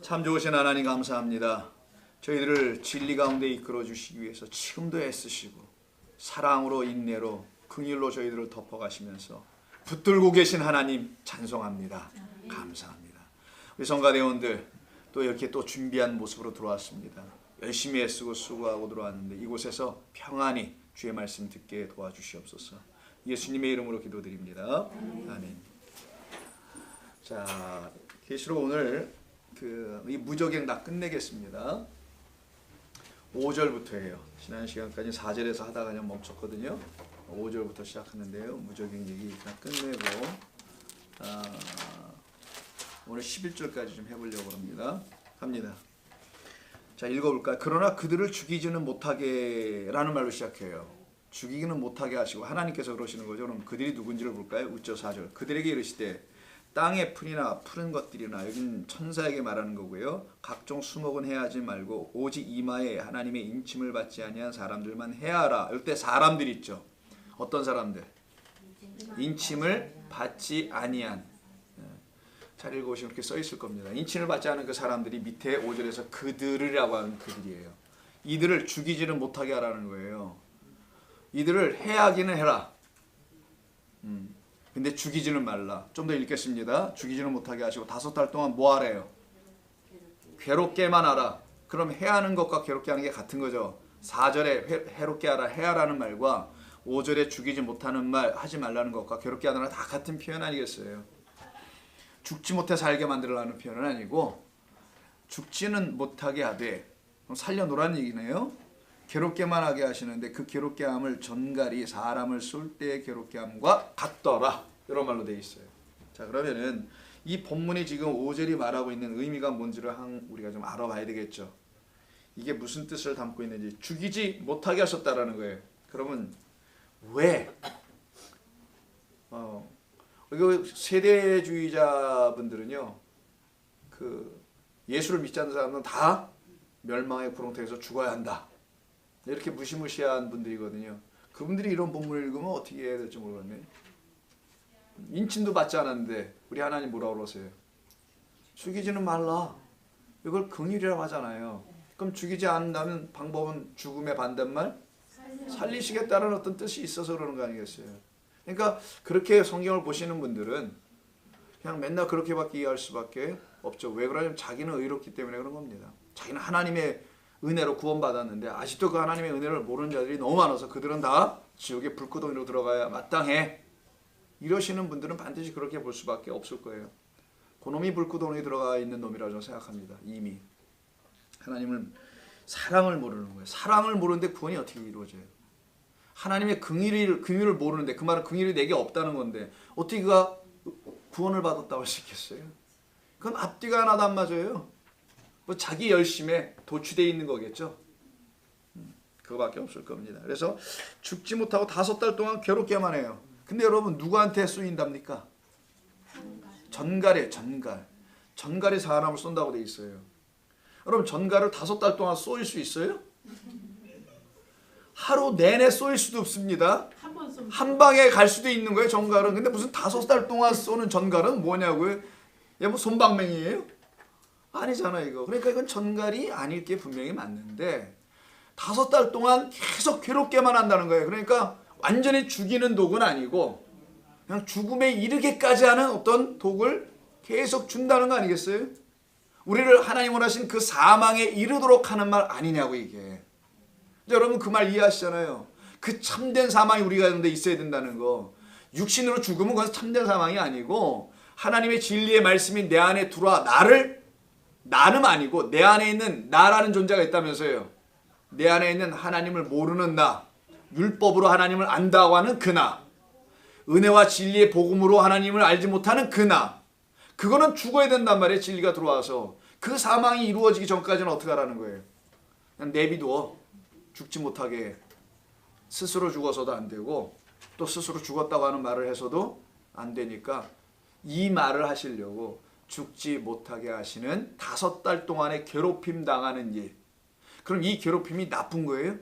참 좋으신 하나님 감사합니다. 저희들을 진리 가운데 이끌어 주시기 위해서 지금도 애쓰시고 사랑으로 인내로 긍휼로 저희들을 덮어가시면서 붙들고 계신 하나님 찬송합니다. 감사합니다. 우리 성가대원들 또 이렇게 또 준비한 모습으로 들어왔습니다. 열심히 애쓰고 수고하고 들어왔는데 이곳에서 평안히 주의 말씀 듣게 도와주시옵소서. 예수님의 이름으로 기도드립니다. 아멘. 자, 계시록 오늘 이 무적행 다 끝내겠습니다. 5절부터예요. 지난 시간까지 4절에서 하다가 그냥 멈췄거든요. 5절부터 시작하는데요. 무적행 얘기 다 끝내고 오늘 11절까지 좀 해보려고 합니다. 갑니다. 자, 읽어볼까요? 그러나 그들을 죽이지는 못하게 라는 말로 시작해요. 죽이기는 못하게 하시고 하나님께서 그러시는 거죠. 그럼 그들이 누군지를 볼까요? 우쩌 4절. 그들에게 이르시되 땅의 풀이나 푸른 것들이나, 여기는 천사에게 말하는 거고요. 각종 수목은 해하지 말고 오직 이마에 하나님의 인침을 받지 아니한 사람들만 해하라. 이때 사람들 있죠. 어떤 사람들? 인침을 받지 아니한. 잘 읽어보시면 이렇게 써 있을 겁니다. 인침을 받지 않은 그 사람들이 밑에 5절에서 그들이라고 하는 그들이에요. 이들을 죽이지는 못하게 하라는 거예요. 이들을 해하기는 해라. 근데 죽이지는 말라. 좀 더 읽겠습니다. 죽이지는 못하게 하시고 5달 동안 뭐 하래요? 괴롭게만 하라. 그럼 해하는 것과 괴롭게 하는 게 같은 거죠. 4절에 해롭게 하라, 해하라는 말과 5절에 죽이지 못하는 말, 하지 말라는 것과 괴롭게 하는 말 다 같은 표현 아니겠어요? 죽지 못해 살게 만들라는 표현은 아니고 죽지는 못하게 하되 살려놓으라는 얘기네요. 괴롭게만 하게 하시는데 그 괴롭게 함을 전갈이 사람을 쏠 때의 괴롭게 함과 같더라. 이런 말로 되어 있어요. 자, 그러면은 이 본문이 지금 5절이 말하고 있는 의미가 뭔지를 우리가 좀 알아봐야 되겠죠. 이게 무슨 뜻을 담고 있는지. 죽이지 못하게 하셨다라는 거예요. 그러면 왜? 세대주의자분들은요, 예수를 믿지 않는 사람은 다 멸망의 구렁텅이에서 죽어야 한다. 이렇게 무시무시한 분들이거든요. 그분들이 이런 본문을 읽으면 어떻게 해야 될지 모르겠네. 인침도 받지 않았는데 우리 하나님 뭐라고 그러세요? 죽이지는 말라. 이걸 긍휼이라고 하잖아요. 그럼 죽이지 않는다면 방법은 죽음의 반대말? 살리시겠다는 어떤 뜻이 있어서 그러는 거 아니겠어요? 그러니까 그렇게 성경을 보시는 분들은 그냥 맨날 그렇게밖에 이해할 수밖에 없죠. 왜 그러냐면 자기는 의롭기 때문에 그런 겁니다. 자기는 하나님의 은혜로 구원받았는데 아직도 그 하나님의 은혜를 모르는 자들이 너무 많아서 그들은 다 지옥의 불구덩이로 들어가야 마땅해. 이러시는 분들은 반드시 그렇게 볼 수밖에 없을 거예요. 그놈이 불구덩이에 들어가 있는 놈이라고 저는 생각합니다. 이미 하나님은 사랑을 모르는 거예요. 사랑을 모르는데 구원이 어떻게 이루어져요? 하나님의 긍휼을 모르는데, 그 말은 긍휼이 내게 없다는 건데 어떻게 그가 구원을 받았다고 할 수 있겠어요? 그건 앞뒤가 하나도 안 맞아요. 뭐 자기 열심에 도취되어 있는 거겠죠. 그거밖에 없을 겁니다. 그래서 죽지 못하고 5달 동안 괴롭게만 해요. 근데 여러분 누구한테 쏘인답니까? 전갈이에요. 전갈이 사람을 쏜다고 돼 있어요. 여러분 전갈을 5달 동안 쏘일 수 있어요? 하루 내내 쏘일 수도 없습니다. 한 방에 갈 수도 있는 거예요, 전갈은. 근데 무슨 5달 동안 쏘는 전갈은 뭐냐고요? 얘 뭐 솜방맹이에요? 아니잖아요, 이거. 그러니까 이건 전갈이 아닐 게 분명히 맞는데 5달 동안 계속 괴롭게만 한다는 거예요. 그러니까 완전히 죽이는 독은 아니고 그냥 죽음에 이르게까지 하는 어떤 독을 계속 준다는 거 아니겠어요? 우리를 하나님 원하신 그 사망에 이르도록 하는 말 아니냐고, 이게. 여러분 그 말 이해하시잖아요. 그 참된 사망이 우리 가운데 있어야 된다는 거. 육신으로 죽으면 그건 참된 사망이 아니고 하나님의 진리의 말씀이 내 안에 들어와 나는 아니고 내 안에 있는 나라는 존재가 있다면서요. 내 안에 있는 하나님을 모르는 나, 율법으로 하나님을 안다고 하는 그 나, 은혜와 진리의 복음으로 하나님을 알지 못하는 그 나, 그거는 죽어야 된단 말이에요. 진리가 들어와서. 그 사망이 이루어지기 전까지는 어떻게 하라는 거예요? 그냥 내비둬. 죽지 못하게. 스스로 죽어서도 안 되고 또 스스로 죽었다고 하는 말을 해서도 안 되니까 이 말을 하시려고 죽지 못하게 하시는 5달 동안의 괴롭힘 당하는 일. 그럼 이 괴롭힘이 나쁜 거예요?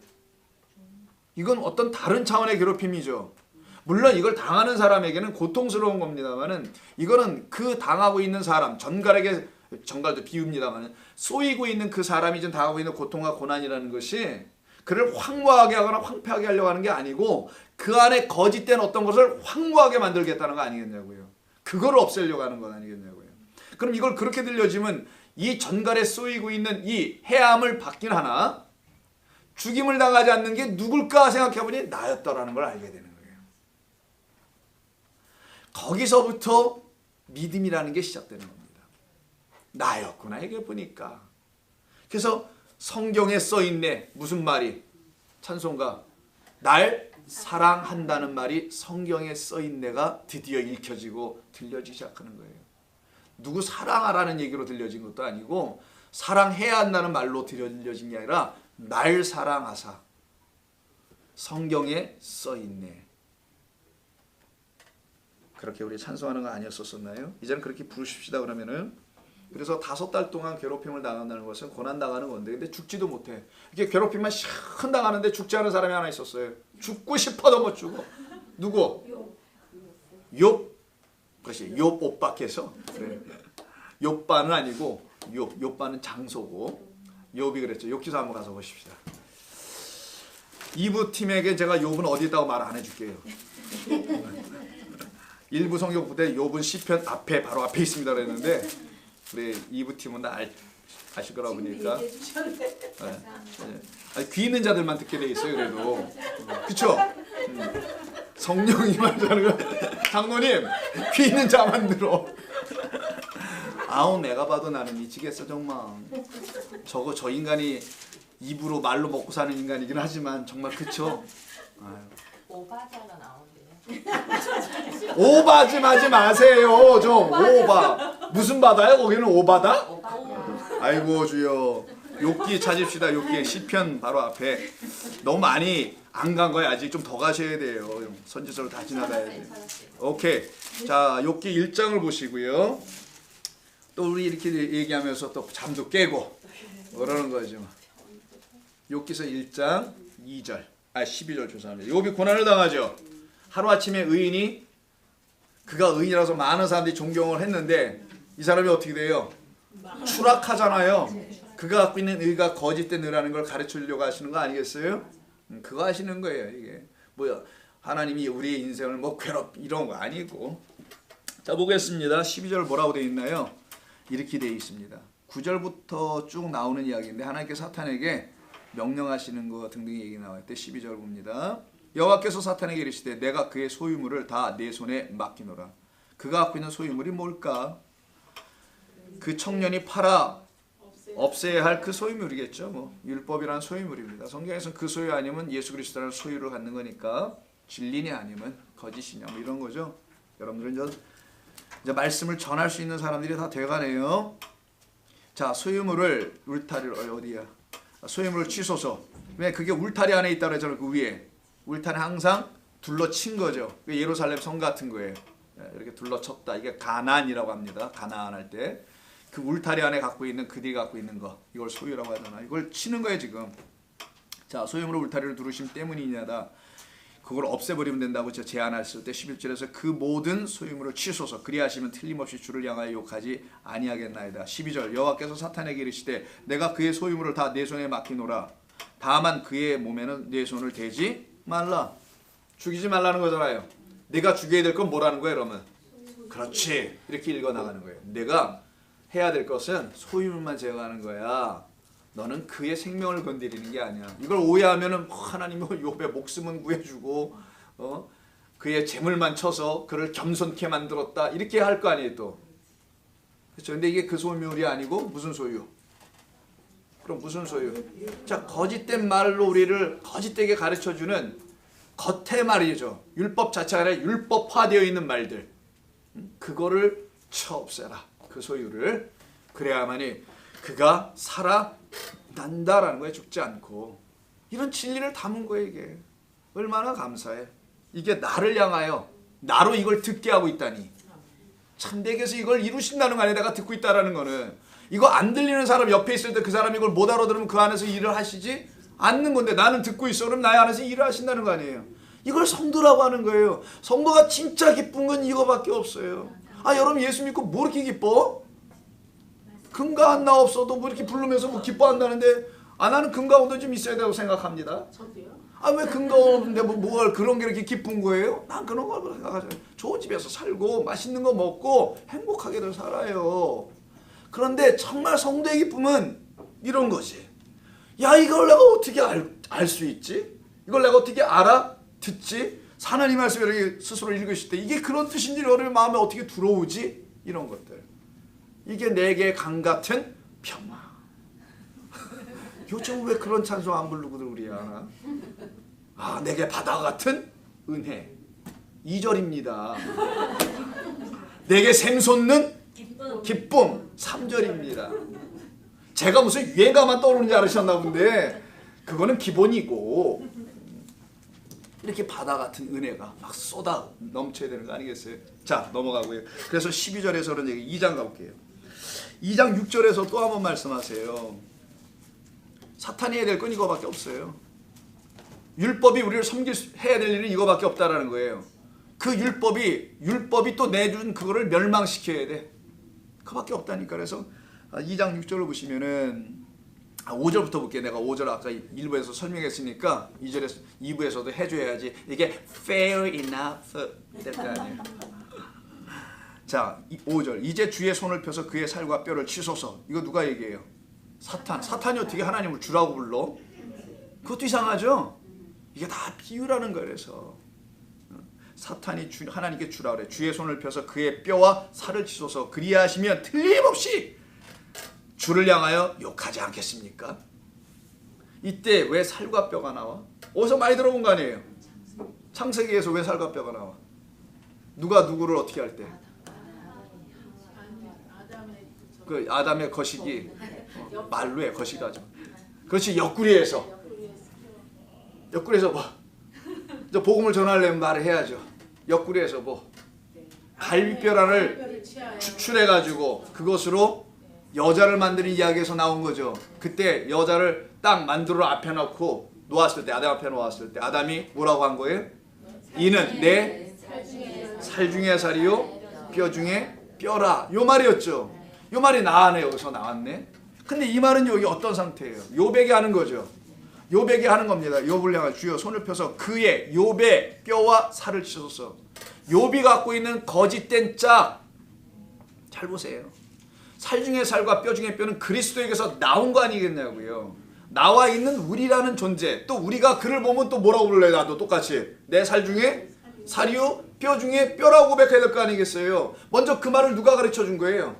이건 어떤 다른 차원의 괴롭힘이죠. 물론 이걸 당하는 사람에게는 고통스러운 겁니다만은 이거는 그 당하고 있는 사람, 전갈에게 정갈도 비웁니다만 쏘이고 있는 그 사람이 지금 당하고 있는 고통과 고난이라는 것이 그를 황무하게 하거나 황폐하게 하려고 하는 게 아니고 그 안에 거짓된 어떤 것을 황무하게 만들겠다는 거 아니겠냐고요. 그걸 없애려고 하는 건 아니겠냐고요. 그럼 이걸 그렇게 들려지면 이 전갈에 쏘이고 있는 이 해함을 받긴 하나 죽임을 당하지 않는 게 누굴까 생각해보니 나였다라는 걸 알게 되는 거예요. 거기서부터 믿음이라는 게 시작되는 겁니다. 나였구나 이게 보니까. 그래서 성경에 써있네. 무슨 말이? 찬송가 날 사랑한다는 말이 성경에 써있네가 드디어 읽혀지고 들려지기 시작하는 거예요. 누구 사랑하라는 얘기로 들려진 것도 아니고 사랑해야 한다는 말로 들려진 게 아니라 날 사랑하사 성경에 써있네. 그렇게 우리 찬송하는 거 아니었었나요? 이제는 그렇게 부르십시다 그러면은. 그래서 5달 동안 괴롭힘을 당한다는 것은 고난당하는 건데 근데 죽지도 못해. 이렇게 괴롭힘만 시큰 당하는데 죽지 않은 사람이 하나 있었어요. 죽고 싶어도 못 죽어. 누구? 욥. 그것이 욥 오빠께서. 그래. 욥바는 아니고 욥바는 장소고 욥이 그랬죠. 욥기서 한번 가서 보십시다. 2부 팀에게 제가 욥은 어디 있다고 말 안 해줄게요. 일부 성경 부대 욥은 시편 앞에 바로 앞에 있습니다 그랬는데 우리 2부 팀은 다 아실 거라고 보니까 아니, 귀 있는 자들만 듣게 돼 있어요. 그래도 그쵸? 성령이 말하는 거 장로님 귀 있는 자만 들어. 아우 내가 봐도 나는 미치겠어 정말. 저 인간이 입으로 말로 먹고 사는 인간이긴 하지만 정말 그쵸? 아유. 오바자가 나오네요. 오바 좀 하지 마세요. 좀 오바. 무슨 바다요? 거기는 오바다? 아이고 주여. 욥기 찾읍시다. 욥기 시편 바로 앞에. 너무 많이 안 간 거예요. 아직 좀 더 가셔야 돼요. 선지서를 다 지나가야지. 오케이. 자, 욥기 1장을 보시고요. 또 우리 이렇게 얘기하면서 또 잠도 깨고 그러는 거죠. 욥기서 1장 2절. 12절 죄송합니다. 욥이 고난을 당하죠. 하루아침에 의인이 그가 의인이라서 많은 사람들이 존경을 했는데 이 사람이 어떻게 돼요? 추락하잖아요. 그가 갖고 있는 의가 거짓된 의라는 걸 가르치려고 하시는 거 아니겠어요? 그거 하시는 거예요. 이게 뭐야? 하나님이 우리의 인생을 뭐 이런 거 아니고. 자 보겠습니다. 12절 뭐라고 되어 있나요? 이렇게 되어 있습니다. 9절부터 쭉 나오는 이야기인데 하나님께서 사탄에게 명령하시는 거 등등 얘기 나와요. 때 12절 봅니다. 여호와께서 사탄에게 이르시되 내가 그의 소유물을 다 내 손에 맡기노라. 그가 갖고 있는 소유물이 뭘까? 그 청년이 팔아 없애야 할 그 소유물이겠죠. 뭐 율법이라는 소유물입니다. 성경에서는 그 소유 아니면 예수 그리스도라는 소유를 갖는 거니까 진리냐 아니면 거짓이냐 뭐 이런 거죠. 여러분들은 이제 말씀을 전할 수 있는 사람들이 다 돼가네요. 자 소유물을 울타리를 어디야? 소유물을 치소서. 왜 그게 울타리 안에 있다고 그랬잖아요. 그 위에 울타리 항상 둘러친 거죠. 예루살렘 성 같은 거예요. 이렇게 둘러쳤다. 이게 가나안이라고 합니다. 가나안 할 때 그 울타리 안에 갖고 있는 그들이 갖고 있는 거 이걸 소유라고 하잖아. 이걸 치는 거예요 지금. 자 소유물로 울타리를 두르심 때문이냐다. 그걸 없애버리면 된다고 제가 제안했을 때 11절에서 그 모든 소유물을 치소서. 그리하시면 틀림없이 주를 향하여 욕하지 아니하겠나이다. 12절 여호와께서 사탄에게 이르시되 내가 그의 소유물을 다 내 손에 맡기노라. 다만 그의 몸에는 내 손을 대지 말라. 죽이지 말라는 거잖아요. 내가 죽여야 될 건 뭐라는 거예요 그러면? 그렇지. 이렇게 읽어나가는 거예요. 내가 해야 될 것은 소유물만 제어하는 거야. 너는 그의 생명을 건드리는 게 아니야. 이걸 오해하면은 하나님은 욥의 목숨은 구해주고 그의 재물만 쳐서 그를 겸손케 만들었다 이렇게 할 거 아니에요 또. 그렇죠. 근데 이게 그 소유물이 아니고 무슨 소유? 그럼 무슨 소유? 자 거짓된 말로 우리를 거짓되게 가르쳐주는 겉의 말이죠. 율법 자체가 아니라 율법화되어 있는 말들. 그거를 쳐 없애라. 그 소유를. 그래야만이 그가 살아난다라는 거예요. 죽지 않고. 이런 진리를 담은 거예요 이게. 얼마나 감사해. 이게 나를 향하여 나로 이걸 듣게 하고 있다니. 참되게서 이걸 이루신다는 거 아니에요. 내가 듣고 있다라는 거는. 이거 안 들리는 사람 옆에 있을 때 그 사람이 이걸 못 알아들으면 그 안에서 일을 하시지 않는 건데 나는 듣고 있어. 그럼 나의 안에서 일을 하신다는 거 아니에요. 이걸 성도라고 하는 거예요. 성도가 진짜 기쁜 건 이거밖에 없어요. 아 여러분 예수 믿고 뭐 이렇게 기뻐? 금가 하나 없어도 뭐 이렇게 부르면서 뭐 기뻐한다는데 나는 금가 온도 좀 있어야 되고 생각합니다. 저도요. 왜 금가 오는데 뭘 그런 게 이렇게 기쁜 거예요? 난 그런 걸 생각하죠. 좋은 집에서 살고 맛있는 거 먹고 행복하게들 살아요. 그런데 정말 성도의 기쁨은 이런 것이. 야, 이걸 내가 어떻게 알 수 있지? 이걸 내가 어떻게 알아? 듣지? 하나님 말씀을 이렇게 스스로 읽으실 때 이게 그런 뜻인지 여러분 마음에 어떻게 들어오지? 이런 것들. 이게 내게 강 같은 평화. 요즘 왜 그런 찬송 안 부르고들 우리 하나? 내게 바다 같은 은혜. 2절입니다. 내게 샘솟는 기쁨. 3절입니다. 제가 무슨 유행가만 떠오르는 줄 알으셨나 본데 그거는 기본이고 이렇게 바다 같은 은혜가 막 쏟아 넘쳐야 되는 거 아니겠어요? 자, 넘어가고요. 그래서 12절에서는 2장 가볼게요. 2장 6절에서 또 한 번 말씀하세요. 사탄이 해야 될 건 이거밖에 없어요. 율법이 우리를 해야 될 일은 이거밖에 없다라는 거예요. 그 율법이 또 내준 그거를 멸망시켜야 돼. 그거밖에 없다니까. 그래서 2장 6절을 보시면은 5절부터 볼게요. 내가 5절 아까 1부에서 설명했으니까 2부에서도 해줘야지. 이게 fair enough 될 거 아니에요. 자, 5절. 이제 주의 손을 펴서 그의 살과 뼈를 치소서. 이거 누가 얘기해요? 사탄이 어떻게 하나님을 주라고 불러? 그것도 이상하죠? 이게 다 비유라는 거예요. 그래서 사탄이 하나님께 주라 그래. 주의 손을 펴서 그의 뼈와 살을 치소서. 그리하시면 틀림없이 주를 향하여 욕하지 않겠습니까? 이때 왜 살과 뼈가 나와? 어디서 많이 들어본 거 아니에요? 창세기에서 왜 살과 뼈가 나와? 누가 누구를 어떻게 할 때? 그 아담의 거식이 말로 해. 거식하죠. 그렇지. 옆구리에서 뭐 복음을 전하려면 말을 해야죠. 옆구리에서 뭐 갈비뼈란을 추출해가지고 그것으로 여자를 만드는 이야기에서 나온 거죠. 그때 여자를 딱 만들어 앞에 놓고 놓았을 때, 아담 앞에 놓았을 때 아담이 뭐라고 한 거예요? 이는 내 살 중에 살이요 뼈 중에 뼈라. 요 말이었죠. 요 말이 나네. 여기서 나왔네. 근데 이 말은 여기 어떤 상태예요? 욥에게 하는 거죠. 욥에게 하는 겁니다. 욥을 향해 주여 손을 펴서 그의 욥의 뼈와 살을 치소서. 욥이 갖고 있는 거짓된 짝. 잘 보세요. 살 중에 살과 뼈 중에 뼈는 그리스도에게서 나온 거 아니겠냐고요. 나와 있는 우리라는 존재. 또 우리가 그를 보면 또 뭐라고 불러요? 나도 똑같이. 내 살 중에 살이요 뼈 중에 뼈라고 고백해야 될 거 아니겠어요. 먼저 그 말을 누가 가르쳐 준 거예요?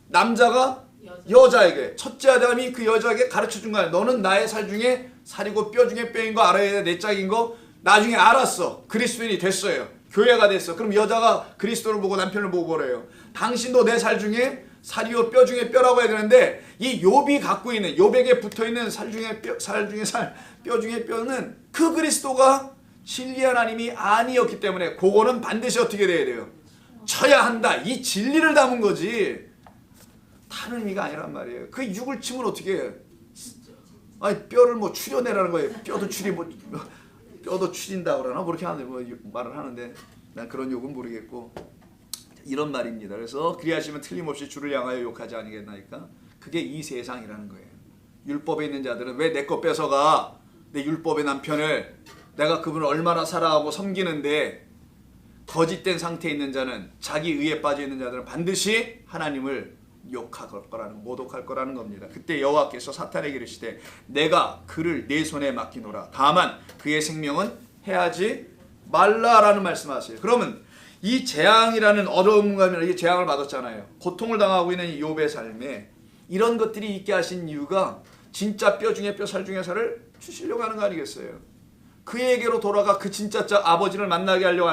남자가 여자에게. 첫째 아담이 그 여자에게 가르쳐 준 거야. 너는 나의 살 중에 살이고 뼈 중에 뼈인 거 알아야 돼. 내 짝인 거. 나중에 알았어. 그리스도인이 됐어요. 교회가 됐어. 그럼 여자가 그리스도를 보고 남편을 보고 그래요. 당신도 내 살 중에 살이요 뼈 중에 뼈라고 해야 되는데 이 욥이 갖고 있는 욥에게 붙어있는 살 중에 뼈 중에 뼈는 그 그리스도가 진리 하나님이 아니었기 때문에 그거는 반드시 어떻게 돼야 돼요? 쳐야 한다. 이 진리를 담은 거지 다른 의미가 아니란 말이에요. 그 육을 치면 어떻게 해요? 아니 뼈를 뭐 추려내라는 거예요. 뼈도 추린다 그러나 뭐 이렇게 하는데 뭐 말을 하는데 난 그런 욕은 모르겠고 이런 말입니다. 그래서 그리하시면 틀림없이 주를 향하여 욕하지 아니겠나이까? 그게 이 세상이라는 거예요. 율법에 있는 자들은 왜 내 거 뺏어가? 내 율법의 남편을 내가 그분을 얼마나 사랑하고 섬기는데 거짓된 상태에 있는 자는 자기 의에 빠져 있는 자들은 반드시 하나님을 욕할 거라는 모독할 거라는 겁니다. 그때 여호와께서 사탄에게 이르시되 내가 그를 내 손에 맡기노라. 다만 그의 생명은 해하지 말라라는 말씀하세요. 그러면 이 재앙이라는 어려움과 이 재앙을 받았잖아요. 고통을 당하고 있는 이 욥의 삶에 이런 것들이 있게 하신 이유가 진짜 뼈 중에 뼈, 살 중에 살을 주시려고 하는 거 아니겠어요? 그에게로 돌아가 그 진짜 아버지를 만나게 하려고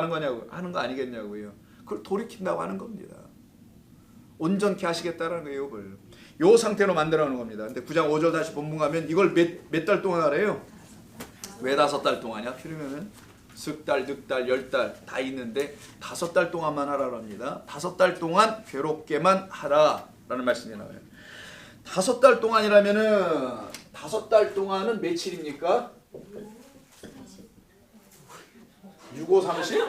하는 거 아니겠냐고요. 그걸 돌이킨다고 하는 겁니다. 온전케 하시겠다는 거예요. 욥을. 요 상태로 만들어 놓은 겁니다. 근데 9장 5절 다시 본문 가면 이걸 몇 달 동안 하래요? 왜 5달 동안이야? 필요하면 석 달, 넉 달, 10달 다 있는데 5달 동안만 하라고 합니다. 5달 동안 괴롭게만 하라라는 말씀이 나와요. 5달 동안이라면은 5달 동안은 며칠입니까? 6, 5, 30?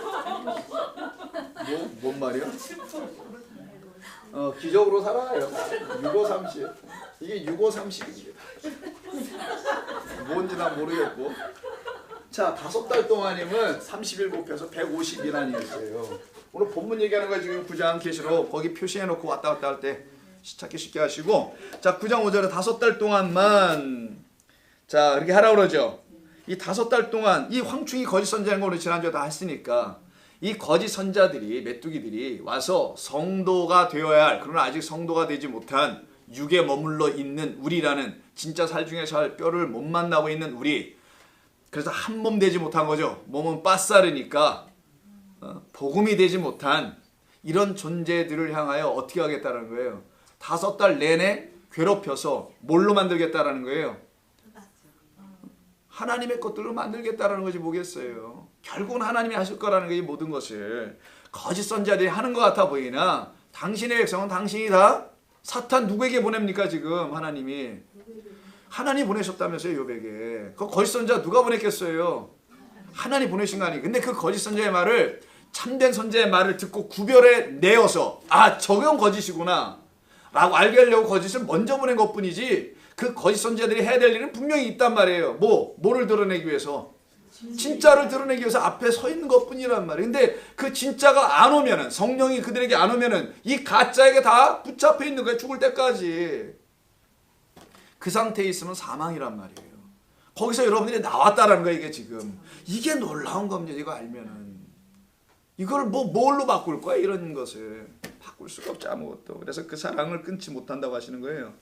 뭔 말이야? 기적으로 살아요. 6530. 이게 6530입니다. 뭔지 난 모르겠고. 자, 5달 동안이면 30일 곱해서 150이란이었어요. 오늘 본문 얘기하는 거 지금 9장 계시록 거기 표시해놓고 왔다 갔다 할 때 찾기 쉽게 하시고, 자 9장 5절에 5달 동안만 자 이렇게 하라 그러죠. 이 5달 동안 이 황충이 거짓 선자인 거 우리 지난주에 다 했으니까 이 거짓 선자들이 메뚜기들이 와서 성도가 되어야 할, 그러나 아직 성도가 되지 못한 육에 머물러 있는 우리라는 진짜 살 중에 살 뼈를 못 만나고 있는 우리, 그래서 한 몸 되지 못한 거죠. 몸은 빠싸르니까 복음이 되지 못한 이런 존재들을 향하여 어떻게 하겠다는 거예요. 5달 내내 괴롭혀서 뭘로 만들겠다라는 거예요. 하나님의 것들로 만들겠다라는 거지 뭐겠어요. 결국은 하나님이 하실 거라는 거지. 모든 것을 거짓 선자들이 하는 것 같아 보이나 당신의 백성은 당신이 다 사탄 누구에게 보냅니까? 지금 하나님이 보내셨다면서요. 요백에 그 거짓 선자 누가 보냈겠어요? 하나님 보내신 거 아니에요. 근데 그 거짓 선자의 말을 참된 선자의 말을 듣고 구별해 내어서 저건 거짓이구나 라고 알게 하려고 거짓을 먼저 보낸 것뿐이지, 그 거짓 선자들이 해야 될 일은 분명히 있단 말이에요. 뭐를 드러내기 위해서? 진짜를 드러내기 위해서 앞에 서 있는 것뿐이란 말이에요. 근데 그 진짜가 안 오면은, 성령이 그들에게 안 오면은 이 가짜에게 다 붙잡혀 있는 거예요. 죽을 때까지. 그 상태에 있으면 사망이란 말이에요. 거기서 여러분들이 나왔다라는 거예요. 이게 지금 이게 놀라운 겁니다. 이거 알면은 이걸 뭘로 바꿀 거야? 이런 것을 바꿀 수가 없지 아무것도. 그래서 그 사랑을 끊지 못한다고 하시는 거예요.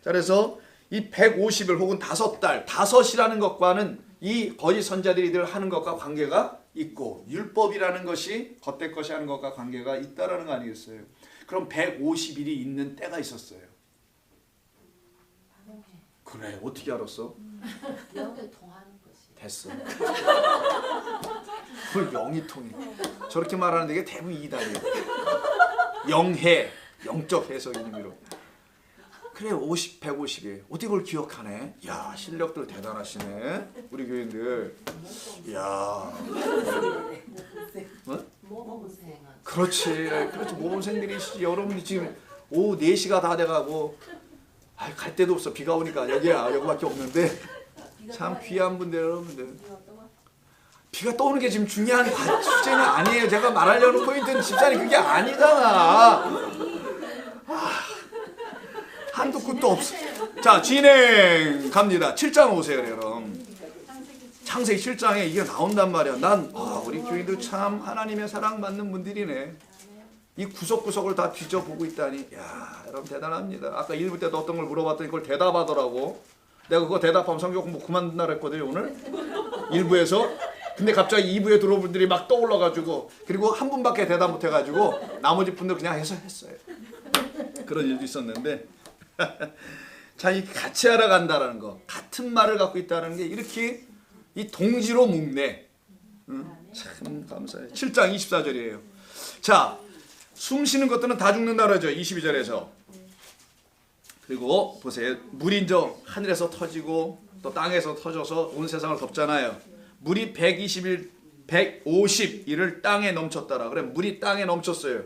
자, 그래서 이 150일 혹은 5달, 5이라는 것과는 이 거짓 선자들이 하는 것과 관계가 있고, 율법이라는 것이 겉된 것이 하는 것과 관계가 있다라는 거 아니겠어요? 그럼 150일이 있는 때가 있었어요. 그래, 어떻게 알았어? 영을 통하는 것이. 됐어. 그걸 영이 통해. 저렇게 말하는 게 대부분 이단이에요. 영해, 영적 해석인 의미로. 그래, 150이에요. 어떻게 그걸 기억하네? 야, 실력들 대단하시네. 우리 교인들. 야. 모범생은. 그렇지. 모범생들이시지. 여러분이 지금 오후 4시가 다 돼가고 갈 데도 없어. 비가 오니까 여기밖에 없는데 참 귀한 분들 여러분들. 비가 떠오는 게 지금 중요한 주제는 아니에요. 제가 말하려는 포인트는 집사님 그게 아니잖아. 한도 끝도 없어. 자, 진행 갑니다. 7장 오세요, 여러분. 창세기 7장에 이게 나온단 말이야. 우리 교인들 참 하나님의 사랑받는 분들이네. 이 구석구석을 다 뒤져보고 있다니. 야, 여러분 대단합니다. 아까 1부 때도 어떤 걸 물어봤더니 그걸 대답하더라고. 내가 그거 대답하면 성경 공부 그만둔다 그랬거든요, 오늘. 1부에서. 근데 갑자기 2부에 들어온 분들이 막 떠올라가지고, 그리고 한 분밖에 대답 못해가지고 나머지 분들 그냥 해서 했어요. 그런 일도 있었는데. 자, 이 같이 알아간다라는 거, 같은 말을 갖고 있다는 게 이렇게 이 동지로 묶네. 참 감사해요. 7장 24절이에요. 자, 숨 쉬는 것들은 다 죽는다 그러죠. 22절에서. 그리고 보세요. 물이 이제 하늘에서 터지고 또 땅에서 터져서 온 세상을 덮잖아요. 물이 150일을 땅에 넘쳤더라. 그래, 물이 땅에 넘쳤어요.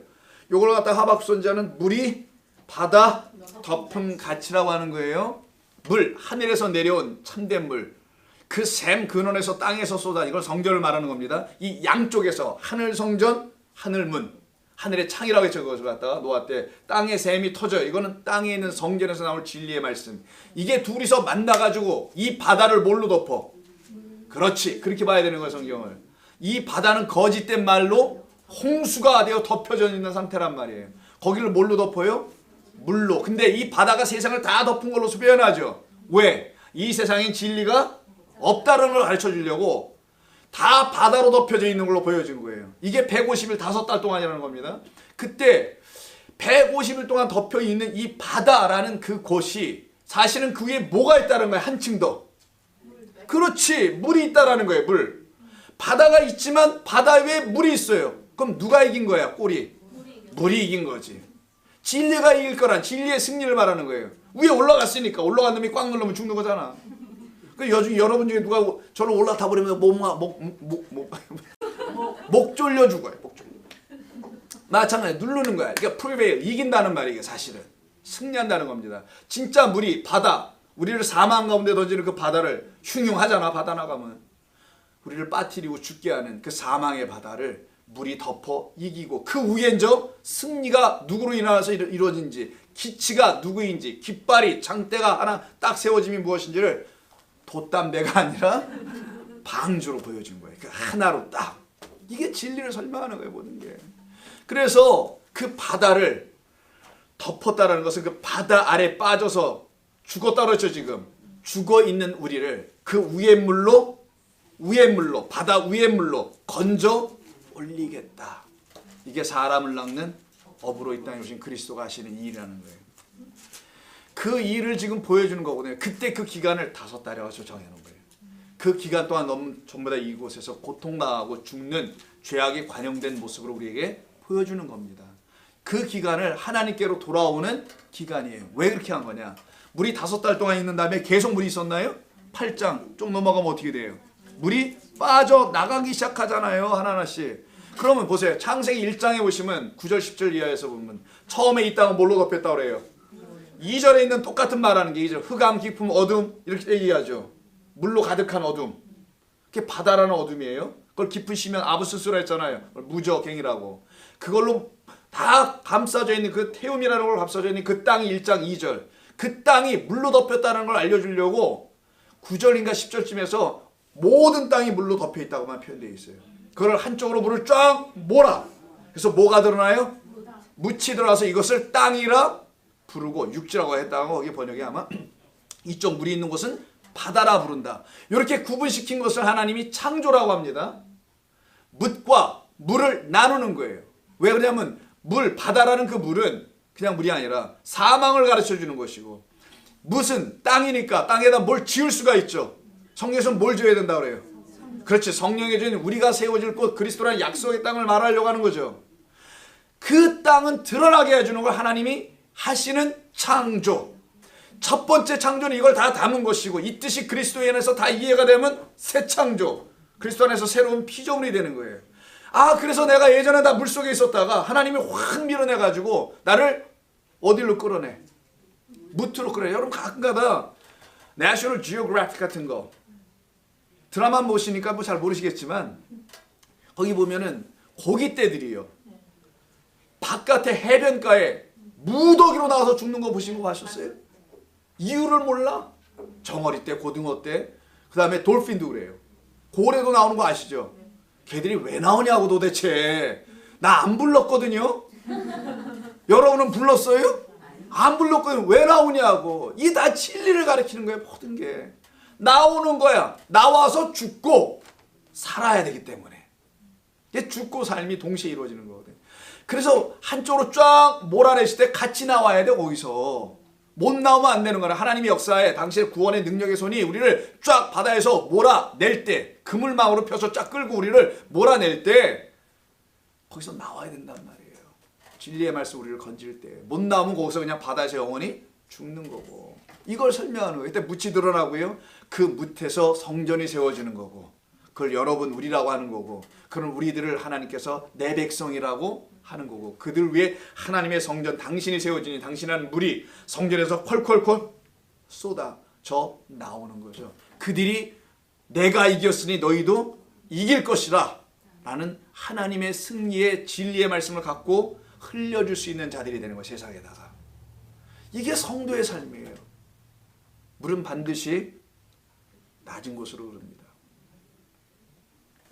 요걸 갖다 하박국 선지자는 물이 바다 덮음 같이라고 하는 거예요. 물, 하늘에서 내려온 참된 물. 그 샘 근원에서 땅에서 쏟아, 이걸 성전을 말하는 겁니다. 이 양쪽에서 하늘 성전, 하늘 문, 하늘의 창이라고 했죠. 그것을 갖다가 놓았대. 땅의 샘이 터져요. 이거는 땅에 있는 성전에서 나올 진리의 말씀. 이게 둘이서 만나가지고 이 바다를 뭘로 덮어? 그렇지. 그렇게 봐야 되는 거예요, 성경을. 이 바다는 거짓된 말로 홍수가 되어 덮여져 있는 상태란 말이에요. 거기를 뭘로 덮어요? 물로. 근데 이 바다가 세상을 다 덮은 걸로 표현하죠. 왜? 이 세상엔 진리가 없다는 걸 가르쳐 주려고 다 바다로 덮여져 있는 걸로 보여준 거예요. 이게 150일 5달 동안이라는 겁니다. 그때 150일 동안 덮여 있는 이 바다라는 그 곳이 사실은 그 위에 뭐가 있다는 거예요. 한층 더. 그렇지. 물이 있다라는 거예요. 물. 바다가 있지만 바다 위에 물이 있어요. 그럼 누가 이긴 거야? 꼴이. 물이 이긴 거지. 진리가 이길 거란 진리의 승리를 말하는 거예요. 위에 올라갔으니까. 올라간 놈이 꽉 누르면 죽는 거잖아. 그 여러분 중에 누가 저를 올라타 버리면 목 졸려 죽어요. 목 졸려. 마찬가지 누르는 거야. 그러니까 prevail, 이긴다는 말이에요. 사실은 승리한다는 겁니다. 진짜 물이 바다, 우리를 사망 가운데 던지는 그 바다를 흉흉하잖아. 바다 나가면 우리를 빠뜨리고 죽게 하는 그 사망의 바다를 물이 덮어 이기고, 그 위엔저 승리가 누구로 인하여서 이루어진지, 기치가 누구인지, 깃발이 장대가 하나 딱 세워짐이 무엇인지를 돛담배가 아니라 방주로 보여준 거예요. 그 하나로 딱. 이게 진리를 설명하는 거예요, 모든 게. 그래서 그 바다를 덮었다라는 것은 그 바다 아래 빠져서 죽었다 그랬죠. 지금 죽어 있는 우리를 그 위의 물로 바다 위의 물로 건져 올리겠다. 이게 사람을 낚는 업으로 이 땅에 오신 그리스도가 하시는 일이라는 거예요. 그 일을 지금 보여주는 거거든요. 그때 그 기간을 5달이라고 정해놓은 거예요. 그 기간 동안 전부 다 이곳에서 고통당하고 죽는 죄악이 관영된 모습으로 우리에게 보여주는 겁니다. 그 기간을 하나님께로 돌아오는 기간이에요. 왜 그렇게 한 거냐? 물이 5달 동안 있는 다음에 계속 물이 있었나요? 8장 좀 넘어가면 어떻게 돼요? 물이 빠져나가기 시작하잖아요. 하나하나씩. 그러면 보세요. 창세기 1장에 보시면 9절 10절 이하에서 보면 처음에 이 땅은 뭘로 덮였다고 그래요? 2절에 있는 똑같은 말하는 게 2절. 흑암 깊음 어둠 이렇게 얘기하죠. 물로 가득한 어둠. 그게 바다라는 어둠이에요. 그걸 깊으시면 아부스스라 했잖아요. 무저갱이라고. 그걸로 다 감싸져 있는 그 태움이라는 걸 감싸져 있는 그 땅이 1장 2절. 그 땅이 물로 덮였다는 걸 알려주려고 9절인가 10절쯤에서 모든 땅이 물로 덮여 있다고만 표현되어 있어요. 그걸 한쪽으로 물을 쫙 몰아. 그래서 뭐가 드러나요? 묻이 들어와서 이것을 땅이라 부르고 육지라고 했다고 거기 번역이 아마 이쪽 물이 있는 곳은 바다라 부른다. 이렇게 구분시킨 것을 하나님이 창조라고 합니다. 묻과 물을 나누는 거예요. 왜 그러냐면 바다라는 그 물은 그냥 물이 아니라 사망을 가르쳐 주는 것이고, 묻은 땅이니까 땅에다 뭘 지을 수가 있죠. 성경에서는 뭘 지어야 된다고 그래요? 그렇지. 성령에 주인 우리가 세워질 곳 그리스도라는 약속의 땅을 말하려고 하는 거죠. 그 땅은 드러나게 해주는 걸 하나님이 하시는 창조. 첫 번째 창조는 이걸 다 담은 것이고, 이 뜻이 그리스도에 안에서 다 이해가 되면 새 창조, 그리스도 안에서 새로운 피조물이 되는 거예요. 그래서 내가 예전에 다 물속에 있었다가 하나님이 확 밀어내가지고 나를 어디로 끌어내? 무트로 끌어내. 여러분 가끔가다 내셔널 지오그래픽 같은 거 드라마 보시니까 뭐 잘 모르시겠지만 거기 보면은 고깃떼들이요. 바깥에 해변가에 무더기로 나와서 죽는 거 보신 거 보셨어요? 이유를 몰라? 정어리떼, 고등어떼, 그 다음에 돌핀도 그래요. 고래도 나오는 거 아시죠? 걔들이 왜 나오냐고 도대체. 나 안 불렀거든요. 여러분은 불렀어요? 안 불렀거든요. 왜 나오냐고. 이 다 진리를 가르치는 거예요. 모든 게. 나오는 거야. 나와서 죽고 살아야 되기 때문에. 이게 죽고 삶이 동시에 이루어지는 거거든요. 그래서 한쪽으로 쫙 몰아내실 때 같이 나와야 돼. 거기서. 못 나오면 안 되는 거라. 하나님의 역사에 당시의 구원의 능력의 손이 우리를 쫙 바다에서 몰아낼 때, 그물망으로 펴서 쫙 끌고 우리를 몰아낼 때 거기서 나와야 된단 말이에요. 진리의 말씀 우리를 건질 때. 못 나오면 거기서 그냥 바다에서 영원히 죽는 거고. 이걸 설명하는 거예요. 이때 묻이 드러나고요. 그 묻에서 성전이 세워지는 거고, 그걸 여러분 우리라고 하는 거고, 그런 우리들을 하나님께서 내 백성이라고 하는 거고, 그들 위해 하나님의 성전 당신이 세워지니 당신이라는 물이 성전에서 콜콜콜 쏟아져 나오는 거죠. 그들이 내가 이겼으니 너희도 이길 것이라 라는 하나님의 승리의 진리의 말씀을 갖고 흘려줄 수 있는 자들이 되는 거예요. 세상에다가. 이게 성도의 삶이에요. 물은 반드시 낮은 곳으로 흐릅니다.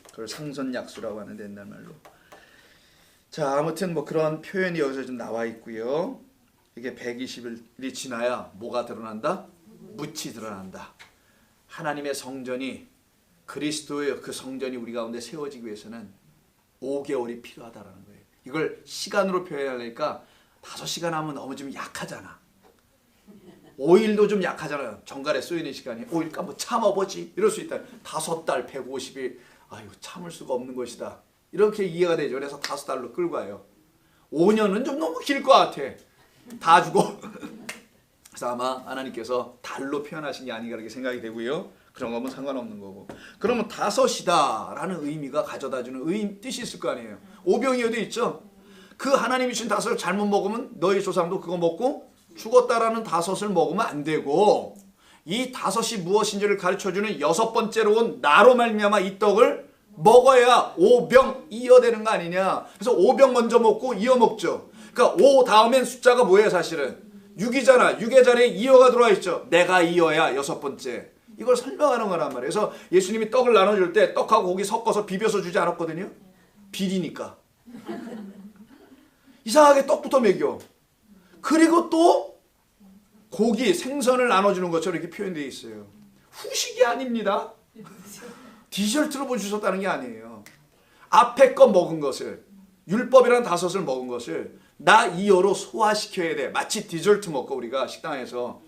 그걸 상선약수라고 하는데 옛날 말로. 자, 아무튼 뭐 그런 표현이 여기서 좀 나와 있고요. 이게 120일이 지나야 뭐가 드러난다? 묻이 드러난다. 하나님의 성전이, 그리스도의 그 성전이 우리 가운데 세워지기 위해서는 5개월이 필요하다라는 거예요. 이걸 시간으로 표현하려니까 5시간 하면 너무 좀 약하잖아. 5일도 좀 약하잖아요. 정갈에 쏘이는 시간이. 5일까 뭐 참아보지 이럴 수 있다. 5달 150일 아유 참을 수가 없는 것이다. 이렇게 이해가 되죠. 그래서 5달로 끌고 와요. 5년은 좀 너무 길 것 같아. 다 주고. 그래서 아마 하나님께서 달로 표현하신 게 아닌가 이렇게 생각이 되고요. 그런 거면 상관없는 거고. 그러면 5이다 라는 의미가 가져다주는 뜻이 있을 거 아니에요. 오병이어도 있죠. 그 하나님이 주신 다섯을 잘못 먹으면 너희 조상도 그거 먹고 죽었다라는 다섯을 먹으면 안 되고, 이 다섯이 무엇인지를 가르쳐주는 여섯 번째로 온 나로 말미암아 이 떡을 먹어야 오병 이어되는 거 아니냐. 그래서 오병 먼저 먹고 이어 먹죠. 그러니까 오 다음엔 숫자가 뭐예요? 사실은 6이잖아. 6의 자리에 이어가 들어와 있죠. 내가 이어야 여섯 번째. 이걸 설명하는 거란 말이에요. 그래서 예수님이 떡을 나눠줄 때 떡하고 고기 섞어서 비벼서 주지 않았거든요. 비리니까. 이상하게 떡부터 먹여. 그리고 또 고기, 생선을 나눠주는 것처럼 이렇게 표현되어 있어요. 후식이 아닙니다. 디저트로 보여주셨다는 게 아니에요. 앞에 거 먹은 것을, 율법이라는 다섯을 먹은 것을 나 이어로 소화시켜야 돼. 마치 디저트 먹고 우리가 식당에서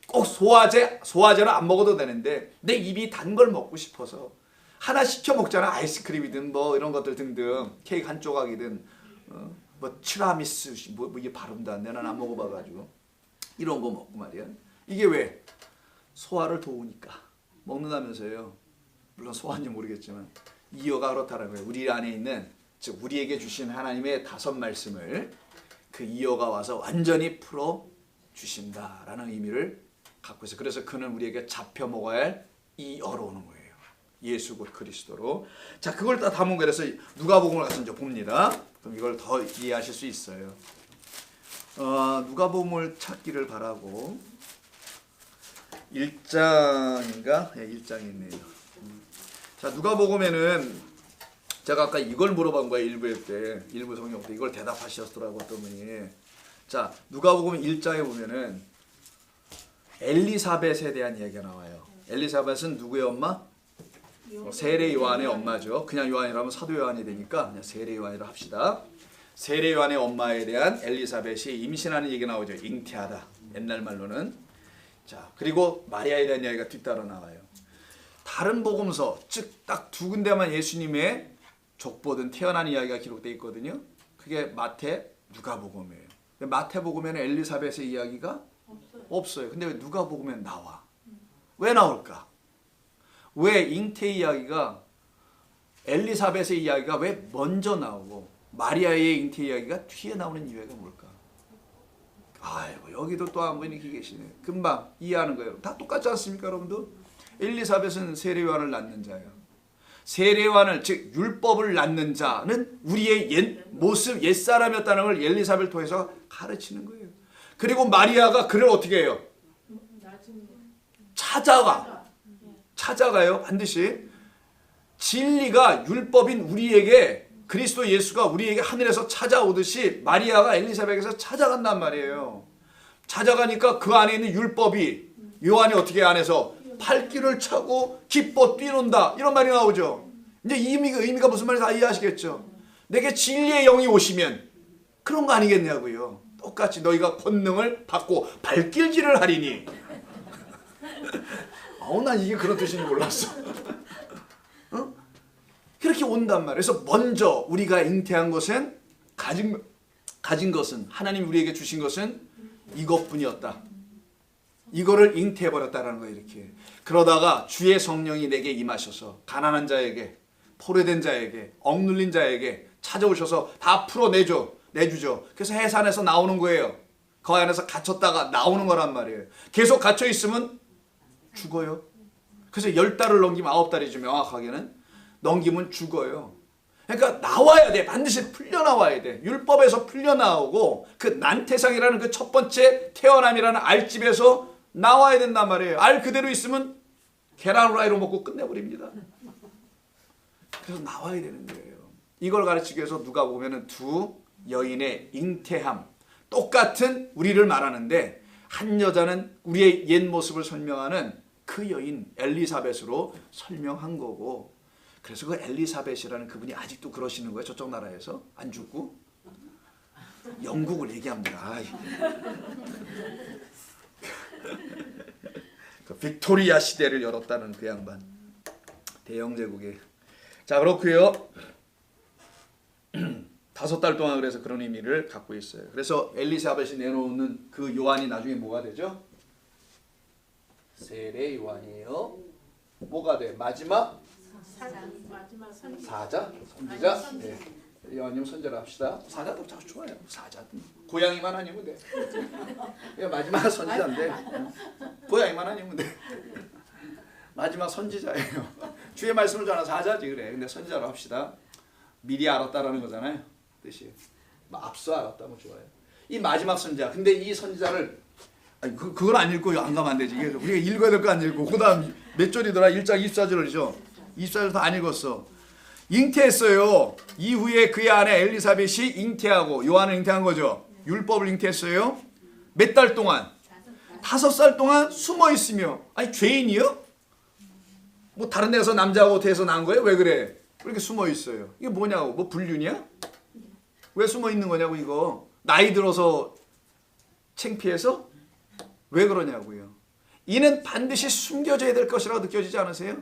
꼭 소화제를 안 먹어도 되는데 내 입이 단 걸 먹고 싶어서 하나 시켜 먹잖아. 아이스크림이든 뭐 이런 것들 등등, 케이크 한 조각이든 뭐 티라미수 뭐 이게 발음도 안 돼. 난 안 먹어봐가지고 이런 거 먹고 말이야. 이게 왜? 소화를 도우니까 먹는다면서요. 물론 소화인지 모르겠지만 이어가 그렇다는 거예요. 우리 안에 있는, 즉 우리에게 주신 하나님의 다섯 말씀을 그 이어가 와서 완전히 풀어 주신다라는 의미를 갖고 있어요. 그래서 그는 우리에게 잡혀 먹어야 할 이어로 오는 거예요. 예수 곧 그리스도로. 자, 그걸 다 담은 거예요. 그래서 누가복음을 가서 이제 봅니다. 그럼 이걸 더 이해하실 수 있어요. 누가복음을 찾기를 바라고. 1장인가? 네, 1장이 있네요. 자, 누가복음에는 제가 아까 이걸 물어본 거예요. 일부 성경 때 이걸 대답하셨더라고 어떤 분이. 자, 누가복음 1장에 보면은 엘리사벳에 대한 이야기가 나와요. 엘리사벳은 누구의 엄마? 세례 요한의 엄마죠. 그냥 요한이라면 사도 요한이 되니까 그냥 세례 요한이라 합시다. 세례 요한의 엄마에 대한 엘리사벳이 임신하는 얘기가 나오죠. 잉태하다. 옛날 말로는. 자, 그리고 마리아에 대한 이야기가 뒤따라 나와요. 다른 복음서, 즉 딱 두 군데만 예수님의 족보든 태어난 이야기가 기록되어 있거든요. 그게 마태, 누가복음이에요. 마태복음에는 엘리사벳의 이야기가 없어요. 근데 왜 누가복음에는 나와? 왜 나올까? 왜 잉태 이야기가, 엘리사벳의 이야기가 왜 먼저 나오고 마리아의 잉태 이야기가 뒤에 나오는 이유가 뭘까? 아이고, 여기도 또 한 분이 계시네. 금방 이해하는 거예요. 다 똑같지 않습니까, 여러분들? 엘리사벳은 세례 요한을 낳는 자예요. 세례 요한을, 즉 율법을 낳는 자는 우리의 옛 모습, 옛사람이었다는 걸 엘리사벳을 통해서 가르치는 거예요. 그리고 마리아가 그를 어떻게 해요? 찾아가요. 반드시. 진리가, 율법인 우리에게, 그리스도 예수가 우리에게 하늘에서 찾아오듯이 마리아가 엘리사벳에서 찾아간단 말이에요. 찾아가니까 그 안에 있는 율법이, 요한이 어떻게 안에서 팔길을 차고 기뻐 뛰논다, 이런 말이 나오죠. 이제 이 의미가 무슨 말인지 다 이해하시겠죠. 내게 진리의 영이 오시면 그런 거 아니겠냐고요. 똑같이 너희가 권능을 받고 발길질을 하리니. 난 이게 그런 뜻인지 몰랐어. 어? 그렇게 온단 말이에요. 그래서 먼저 우리가 잉태한 것은, 가진 것은, 하나님 우리에게 주신 것은 이것뿐이었다. 이거를 잉태해버렸다라는 거예요. 이렇게. 그러다가 주의 성령이 내게 임하셔서 가난한 자에게, 포로된 자에게, 억눌린 자에게 찾아오셔서 다 내주죠. 그래서 해산에서 나오는 거예요. 그 안에서 갇혔다가 나오는 거란 말이에요. 계속 갇혀 있으면 죽어요. 그래서 10달을 넘기면 9달이죠. 명확하게는 넘기면 죽어요. 그러니까 나와야 돼. 반드시 풀려나와야 돼. 율법에서 풀려나오고 그 난태상이라는 그 첫 번째 태어남이라는 알집에서 나와야 된단 말이에요. 알 그대로 있으면 계란 후라이로 먹고 끝내버립니다. 그래서 나와야 되는 거예요. 이걸 가르치기 위해서 누가 보면은 두 여인의 잉태함, 똑같은 우리를 말하는데 한 여자는 우리의 옛 모습을 설명하는 그 여인 엘리사벳으로 설명한 거고, 그래서 그 엘리사벳이라는 그분이 아직도 그러시는 거예요. 저쪽 나라에서 안 죽고. 영국을 얘기합니다. 그 빅토리아 시대를 열었다는 그 양반, 대영제국에. 자, 그렇고요. 5달 동안 그래서 그런 의미를 갖고 있어요. 그래서 엘리사벳이 내놓는 그 요한이 나중에 뭐가 되죠? 세례 요한이에요. 뭐가 돼? 마지막 사자, 선지자. 네. 아니면 선자를 합시다. 사자도 참 좋아요. 사자 고양이만 아니면 돼. 마지막 선지자인데 고양이만 아니면 돼. 마지막 선지자예요. 주의 말씀을 전한 사자지 그래. 근데 선지자로 합시다. 미리 알았다라는 거잖아요. 뜻이 앞서 알았다면 좋아요. 이 마지막 선지자. 근데 이 선지자를 그걸 안 읽고 안 가면 안 되지. 우리가 읽어야 될 거 안 읽고 그다음 몇 절이더라? 1장 24절이죠. 24절 다 안 읽었어. 잉태했어요. 이후에 그의 아내 엘리사벳이 잉태하고 요한은 잉태한 거죠. 율법을 잉태했어요. 몇 달 동안? 5살 동안 숨어 있으며. 아니 죄인이요? 뭐 다른 데서 남자하고 돼서 난 거예요? 왜 그래? 왜 이렇게 숨어 있어요? 이게 뭐냐고? 뭐 불륜이야? 왜 숨어 있는 거냐고 이거? 나이 들어서 창피해서? 왜 그러냐고요? 이는 반드시 숨겨져야 될 것이라고 느껴지지 않으세요?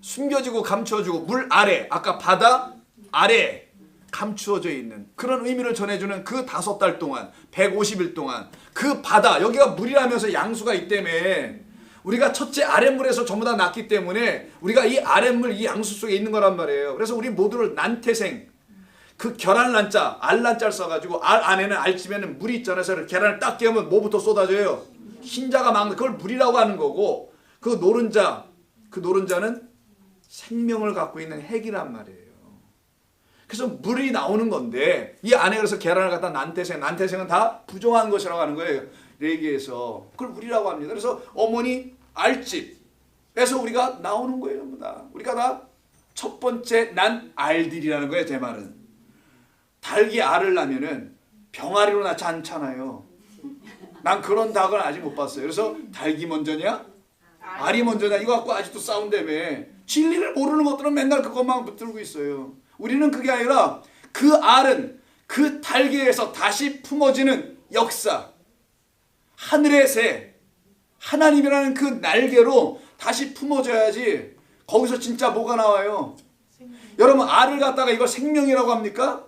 숨겨지고 감추어지고 물 아래, 아까 바다 아래 감추어져 있는 그런 의미를 전해주는 그 5달 동안 150일 동안 그 바다 여기가 물이라면서 양수가 있다며 우리가 첫째 아랫물에서 전부 다 났기 때문에 우리가 이 아랫물 이 양수 속에 있는 거란 말이에요. 그래서 우리 모두를 난태생 그 계란 난자 알 난자를 써가지고 알 안에는 알집에는 물이 있잖아요. 그래서 계란을 딱 깨우면 뭐부터 쏟아져요? 흰자가 막 그걸 물이라고 하는 거고 그 노른자는 생명을 갖고 있는 핵이란 말이에요. 그래서 물이 나오는 건데 이 안에 그래서 계란을 갖다 난태생은 다 부정한 것이라고 하는 거예요. 레기에서 그걸 물이라고 합니다. 그래서 어머니 알집에서 우리가 나오는 거예요. 전부 다. 우리가 다 첫 번째 난 알들이라는 거예요. 제 말은. 닭이 알을 낳으면은 병아리로 낳지 않잖아요. 난 그런 닭은 아직 못 봤어요. 그래서 닭이 먼저냐? 알이 먼저냐? 이거 갖고 아직도 싸운다며. 진리를 모르는 것들은 맨날 그것만 붙들고 있어요. 우리는 그게 아니라 그 알은 그 달걀에서 다시 품어지는 역사. 하늘의 새. 하나님이라는 그 날개로 다시 품어져야지 거기서 진짜 뭐가 나와요? 여러분 알을 갖다가 이걸 생명이라고 합니까?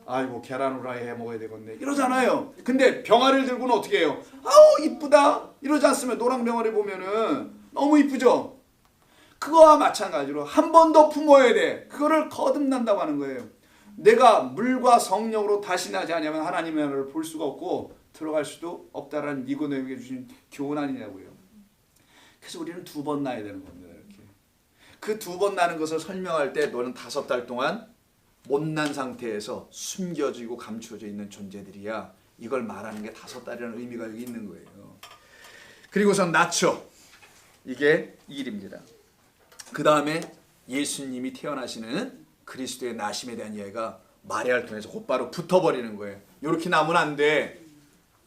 아이고 계란 후라이 해 먹어야 되겠네 이러잖아요. 근데 병아리를 들고는 어떻게 해요? 아우 이쁘다 이러지 않습니까? 노랑 병아리 보면은 너무 이쁘죠? 그거와 마찬가지로 한 번 더 품어야 돼. 그거를 거듭난다고 하는 거예요. 내가 물과 성령으로 다시 나지 않으면 하나님의 나라를 볼 수가 없고 들어갈 수도 없다라는 니고데모에게 주신 교훈 아니냐고요. 그래서 우리는 2번 나야 되는 겁니다. 이렇게 그 2번 나는 것을 설명할 때 너는 5달 동안 못난 상태에서 숨겨지고 감추어져 있는 존재들이야. 이걸 말하는 게 5달이라는 의미가 여기 있는 거예요. 그리고선 낳죠. 이게 이 일입니다. 그 다음에 예수님이 태어나시는 그리스도의 나심에 대한 이야기가 마리아를 통해서 곧바로 붙어버리는 거예요. 이렇게 나면 안 돼.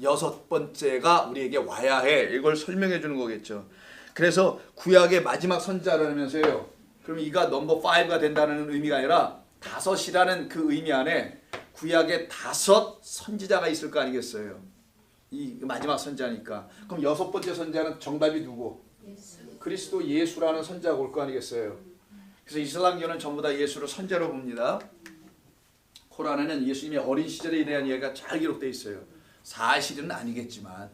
6번째가 우리에게 와야 해. 이걸 설명해 주는 거겠죠. 그래서 구약의 마지막 선지자라면서요. 그럼 이가 넘버 5가 된다는 의미가 아니라 5이라는 그 의미 안에 구약에 5 선지자가 있을 거 아니겠어요. 이 마지막 선지자니까. 그럼 6번째 선지자는 정답이 누구? 그리스도 예수라는 선지자가 올 거 아니겠어요. 그래서 이슬람교는 전부 다 예수를 선지자로 봅니다. 코란에는 예수님의 어린 시절에 대한 이야기가 잘 기록되어 있어요. 사실은 아니겠지만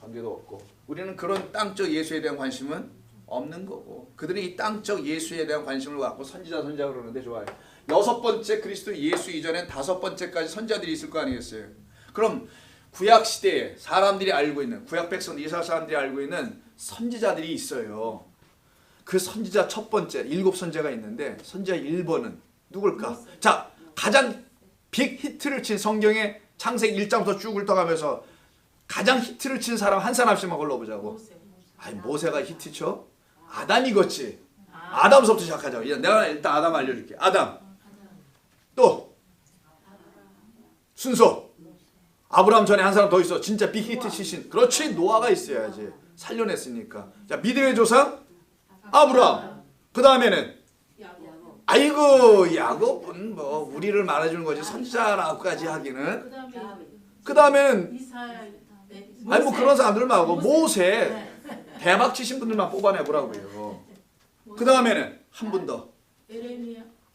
관계도 없고 우리는 그런 땅적 예수에 대한 관심은 없는 거고 그들이 이 땅적 예수에 대한 관심을 갖고 선지자 그러는데 좋아요. 6번째 그리스도 예수 이전엔 5번째까지 선지자들이 있을 거 아니겠어요. 그럼 구약 시대에 사람들이 알고 있는 구약 백성 이스라엘 사람들이 알고 있는 선지자들이 있어요. 그 선지자 첫 번째 7선지자가 있는데 선지자 1번은 누굴까? 자, 가장 빅 히트를 친 성경의 창세기 1장부터 쭉 훑어가면서 가장 히트를 친 사람 한 사람씩만 골라보자고. 아니 모세가 히트쳐? 아담이겠지. 아담부터 시작하자. 내가 일단 아담 알려줄게. 아담. 또 순서. 아브라함 전에 한 사람 더 있어. 진짜 빅 히트 치신. 그렇지. 노아가 있어야지. 살려냈으니까. 자, 믿음의 조상 아브라함. 그 다음에는 아이고 야곱은 뭐 우리를 말해주는 거지 선지자라고까지 하기는. 그 다음에는 아니 뭐 그런 사람들 말고 모세 대박 치신 분들만 뽑아내보라고요. 그 다음에는 한 분 더.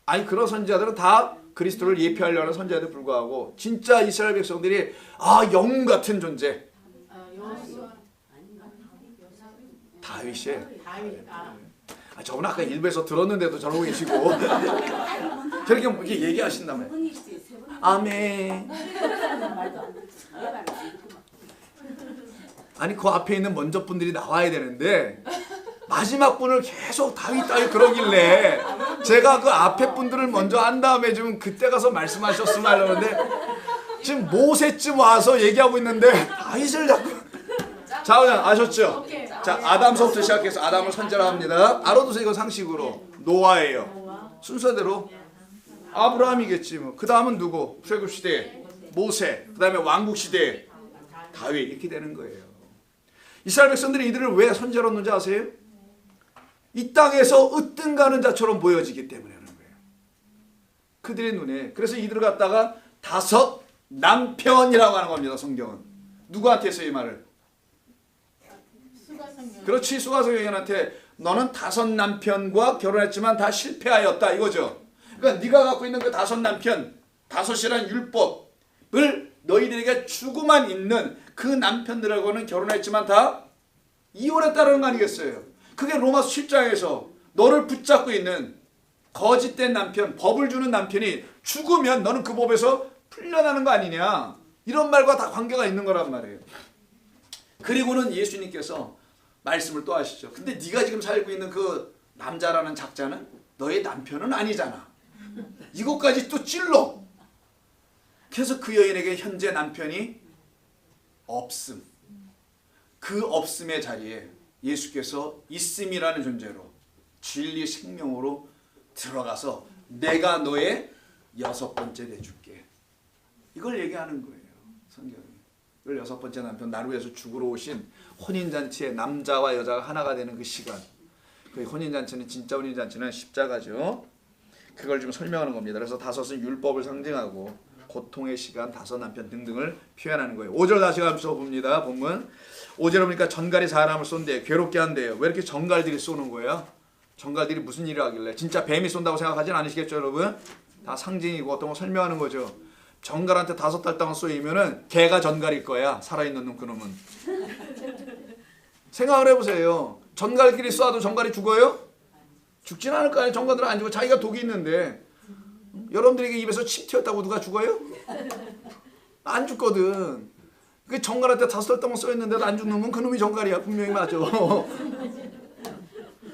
아니 그런 선지자들은 다 그리스도를 예표하려는 선지자들 불구하고 진짜 이스라엘 백성들이 영웅 같은 존재. 다윗이. 저분 아까 일부에서 들었는데도 저러고 계시고 저렇게 얘기하신다며. 아멘. 아니 그 앞에 있는 먼저 분들이 나와야 되는데 마지막 분을 계속 다윗 그러길래 제가 그 앞에 분들을 먼저 한 다음에 좀 그때 가서 말씀하셨으면 하려는데 지금 모세쯤 와서 얘기하고 있는데 다윗을 자꾸. 자, 그냥 아셨죠? 자, 아담서부터 시작해서 아담을 선제합니다. 알아두세요. 이거 상식으로. 노아예요. 순서대로 아브라함이겠지 뭐. 그 다음은 누구? 출애굽 시대 모세. 그 다음에 왕국 시대 다윗. 이렇게 되는 거예요. 이스라엘 백성들이 이들을 왜 선제로 놓는지 아세요? 이 땅에서 으뜸가는 자처럼 보여지기 때문에 하는 거예요. 그들의 눈에. 그래서 이들을 갖다가 다섯 남편이라고 하는 겁니다. 성경은. 누구한테 했어요 이 말을? 그렇지. 수가성경한테 너는 다섯 남편과 결혼했지만 다 실패하였다 이거죠. 그러니까 네가 갖고 있는 그 다섯 남편, 다섯이라는 율법을 너희들에게 주고만 있는 그 남편들하고는 결혼했지만 다 이혼했다는 거 아니겠어요? 그게 로마서 7장에서 너를 붙잡고 있는 거짓된 남편, 법을 주는 남편이 죽으면 너는 그 법에서 풀려나는 거 아니냐. 이런 말과 다 관계가 있는 거란 말이에요. 그리고는 예수님께서 말씀을 또 하시죠. 근데 네가 지금 살고 있는 그 남자라는 작자는 너의 남편은 아니잖아. 이것까지 또 찔러. 그래서 그 여인에게 현재 남편이 없음. 그 없음의 자리에 예수께서 있음이라는 존재로 진리 생명으로 들어가서 내가 너의 여섯 번째 돼줄게. 이걸 얘기하는 거예요. 성경이. 이걸 여섯 번째 남편 나를 위해서 죽으러 오신 혼인잔치에 남자와 여자가 하나가 되는 그 시간. 그 혼인잔치는 진짜 혼인잔치는 십자가죠. 그걸 좀 설명하는 겁니다. 그래서 다섯은 율법을 상징하고 고통의 시간, 다섯 남편 등등을 표현하는 거예요. 5절 다시 가면서 봅니다. 본문 5절에 보니까 전갈이 사람을 쏜대요. 괴롭게 한대요. 왜 이렇게 전갈들이 쏘는 거예요? 전갈들이 무슨 일을 하길래? 진짜 뱀이 쏜다고 생각하진 않으시겠죠 여러분? 다 상징이고 어떤 거 설명하는 거죠. 전갈한테 5달 동안 쏘이면은 개가 전갈일 거야. 살아있는 놈 그놈은. 생각을 해보세요. 전갈끼리 쏴도 전갈이 죽어요? 죽진 않을 거 아니에요. 전갈들은 안 죽어. 자기가 독이 있는데. 여러분들에게 입에서 침 튀었다고 누가 죽어요? 안 죽거든. 그 전갈한테 5달 동안 쏘였는데도 안 죽는 건 그놈이 전갈이야. 분명히 맞아.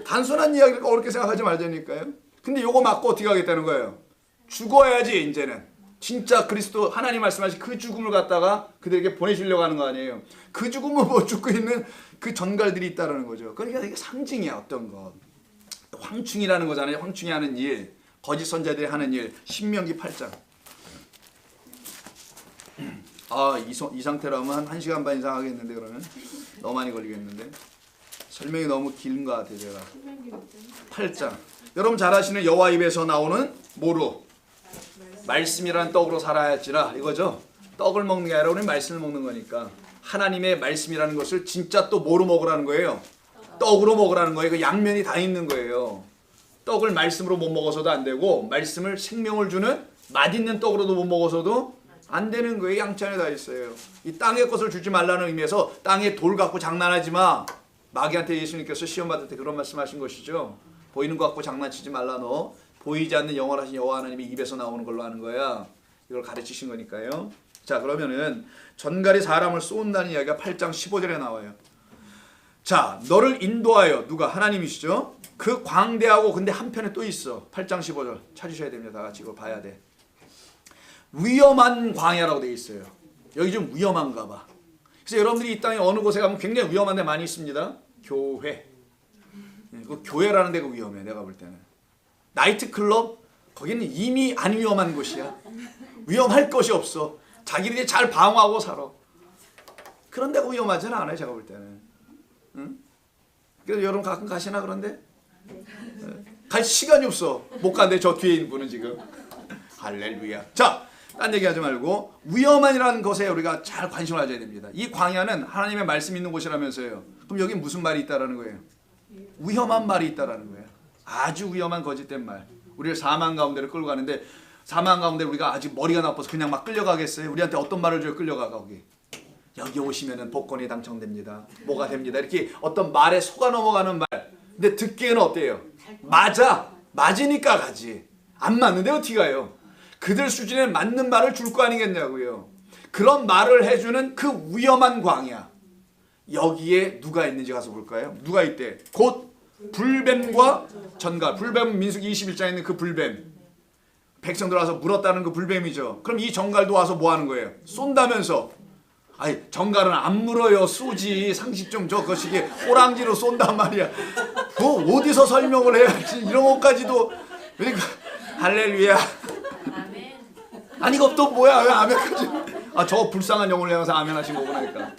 단순한 이야기를 어렵게 생각하지 말자니까요. 근데 요거 맞고 어떻게 하겠다는 거예요? 죽어야지 이제는. 진짜 그리스도 하나님 말씀하신 그 죽음을 갖다가 그들에게 보내시려고 하는 거 아니에요. 그 죽음을 못 죽고 있는 그 전갈들이 있다는 거죠. 그러니까 이게 상징이야. 어떤 것. 황충이라는 거잖아요. 황충이 하는 일. 거짓 선자들이 하는 일. 신명기 8장. 이 상태라면 한 1시간 반 이상 하겠는데 그러면 너무 많이 걸리겠는데 설명이 너무 긴 것 같아요. 제가 8장. 여러분 잘 아시는 여호와 입에서 나오는 뭐로? 말씀이라는 떡으로 살아야 할지라 이거죠. 떡을 먹는 게 아니라 우리 말씀을 먹는 거니까 하나님의 말씀이라는 것을 진짜 또 뭐로 먹으라는 거예요? 떡으로 먹으라는 거예요. 그 양면이 다 있는 거예요. 떡을 말씀으로 못 먹어서도 안 되고 말씀을 생명을 주는 맛있는 떡으로도 못 먹어서도 안 되는 거예요. 양치 안에 다 있어요. 이 땅의 것을 주지 말라는 의미에서 땅에 돌 갖고 장난하지 마. 마귀한테 예수님께서 시험 받을 때 그런 말씀하신 것이죠. 보이는 것 갖고 장난치지 말라 너. 보이지 않는 영원하신 여호와 하나님이 입에서 나오는 걸로 하는 거야. 이걸 가르치신 거니까요. 자 그러면은 전갈이 사람을 쏜다는 이야기가 8장 15절에 나와요. 자 너를 인도하여 누가? 하나님이시죠. 그 광대하고 근데 한편에 또 있어. 8장 15절 찾으셔야 됩니다. 다 같이 이걸 봐야 돼. 위험한 광야라고 되어 있어요. 여기 좀 위험한가 봐. 그래서 여러분들이 이 땅에 어느 곳에 가면 굉장히 위험한 데 많이 있습니다. 교회. 그 교회라는 데가 위험해. 내가 볼 때는. 나이트클럽 거기는 이미 안 위험한 곳이야. 위험할 것이 없어. 자기들이 잘 방어하고 살아. 그런 데가 위험하지는 않아요. 제가 볼 때는. 응? 그래서 여러분 가끔 가시나 그런데? 갈 시간이 없어. 못 간대. 저 뒤에 있는 분은 지금. 할렐루야. 자, 딴 얘기하지 말고 위험한이라는 것에 우리가 잘 관심을 가져야 됩니다. 이 광야는 하나님의 말씀 있는 곳이라면서요. 그럼 여기 무슨 말이 있다라는 거예요? 위험한 말이 있다라는 거예요. 아주 위험한 거짓된 말. 우리를 사망 가운데로 끌고 가는데 사망 가운데 우리가 아직 머리가 나빠서 그냥 막 끌려가겠어요? 우리한테 어떤 말을 줘요? 끌려가 거기. 여기 오시면은 복권이 당첨됩니다. 뭐가 됩니다. 이렇게 어떤 말에 속아 넘어가는 말. 근데 듣기에는 어때요? 맞아. 맞으니까 가지. 안 맞는데 어떻게 가요? 그들 수준에 맞는 말을 줄 거 아니겠냐고요. 그런 말을 해주는 그 위험한 광야, 여기에 누가 있는지 가서 볼까요? 누가 있대? 곧 불뱀과 전갈. 불뱀은 민수기 21장에 있는 그 불뱀. 백성들 와서 물었다는 그 불뱀이죠. 그럼 이 전갈도 와서 뭐 하는 거예요? 쏜다면서. 아니, 전갈은 안 물어요. 쏘지. 상식 좀 저 거시기 호랑지로 쏜단 말이야. 뭐 어디서 설명을 해야지. 이런 것까지도. 그러니까 할렐루야. 아멘. 아니 이거 또 뭐야? 왜 아멘까지? 아, 저 불쌍한 영혼을 향해서 아멘 하신 거구나. 그러니까.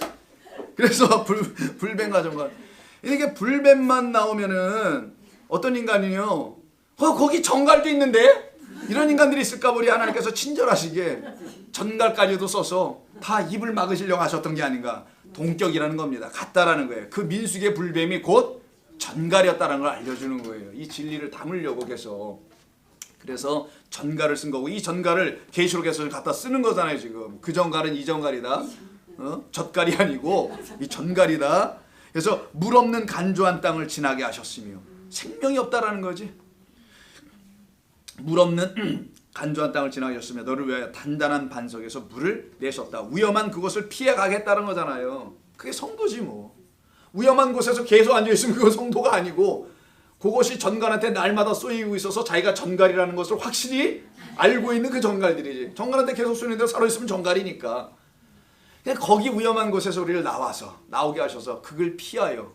그래서 불뱀과 전갈. 이렇게 불뱀만 나오면은 어떤 인간이요? 거기 전갈도 있는데? 이런 인간들이 있을까 보리 하나님께서 친절하시게 전갈까지도 써서 다 입을 막으시려고 하셨던 게 아닌가. 동격이라는 겁니다. 같다라는 거예요. 그 민수기의 불뱀이 곧 전갈이었다는 걸 알려주는 거예요. 이 진리를 담으려고 해서. 그래서 전갈을 쓴 거고, 이 전갈을 계시록에서 갖다 쓰는 거잖아요. 지금 그 전갈은 이 전갈이다. 젓갈이 아니고 이 전갈이다. 그래서 물 없는 간조한 땅을 지나게 하셨으며, 생명이 없다라는 거지. 물 없는 간조한 땅을 지나게 하셨으며 너를 위하여 단단한 반석에서 물을 내셨다. 위험한 그곳을 피해 가겠다는 거잖아요. 그게 성도지 뭐. 위험한 곳에서 계속 앉아있으면 그거 성도가 아니고, 그것이 전갈한테 날마다 쏘이고 있어서 자기가 전갈이라는 것을 확실히 알고 있는 그 전갈들이지. 전갈한테 계속 쏘이는 대로 살아있으면 전갈이니까. 거기 위험한 곳에서 우리를 나오게 하셔서 그걸 피하여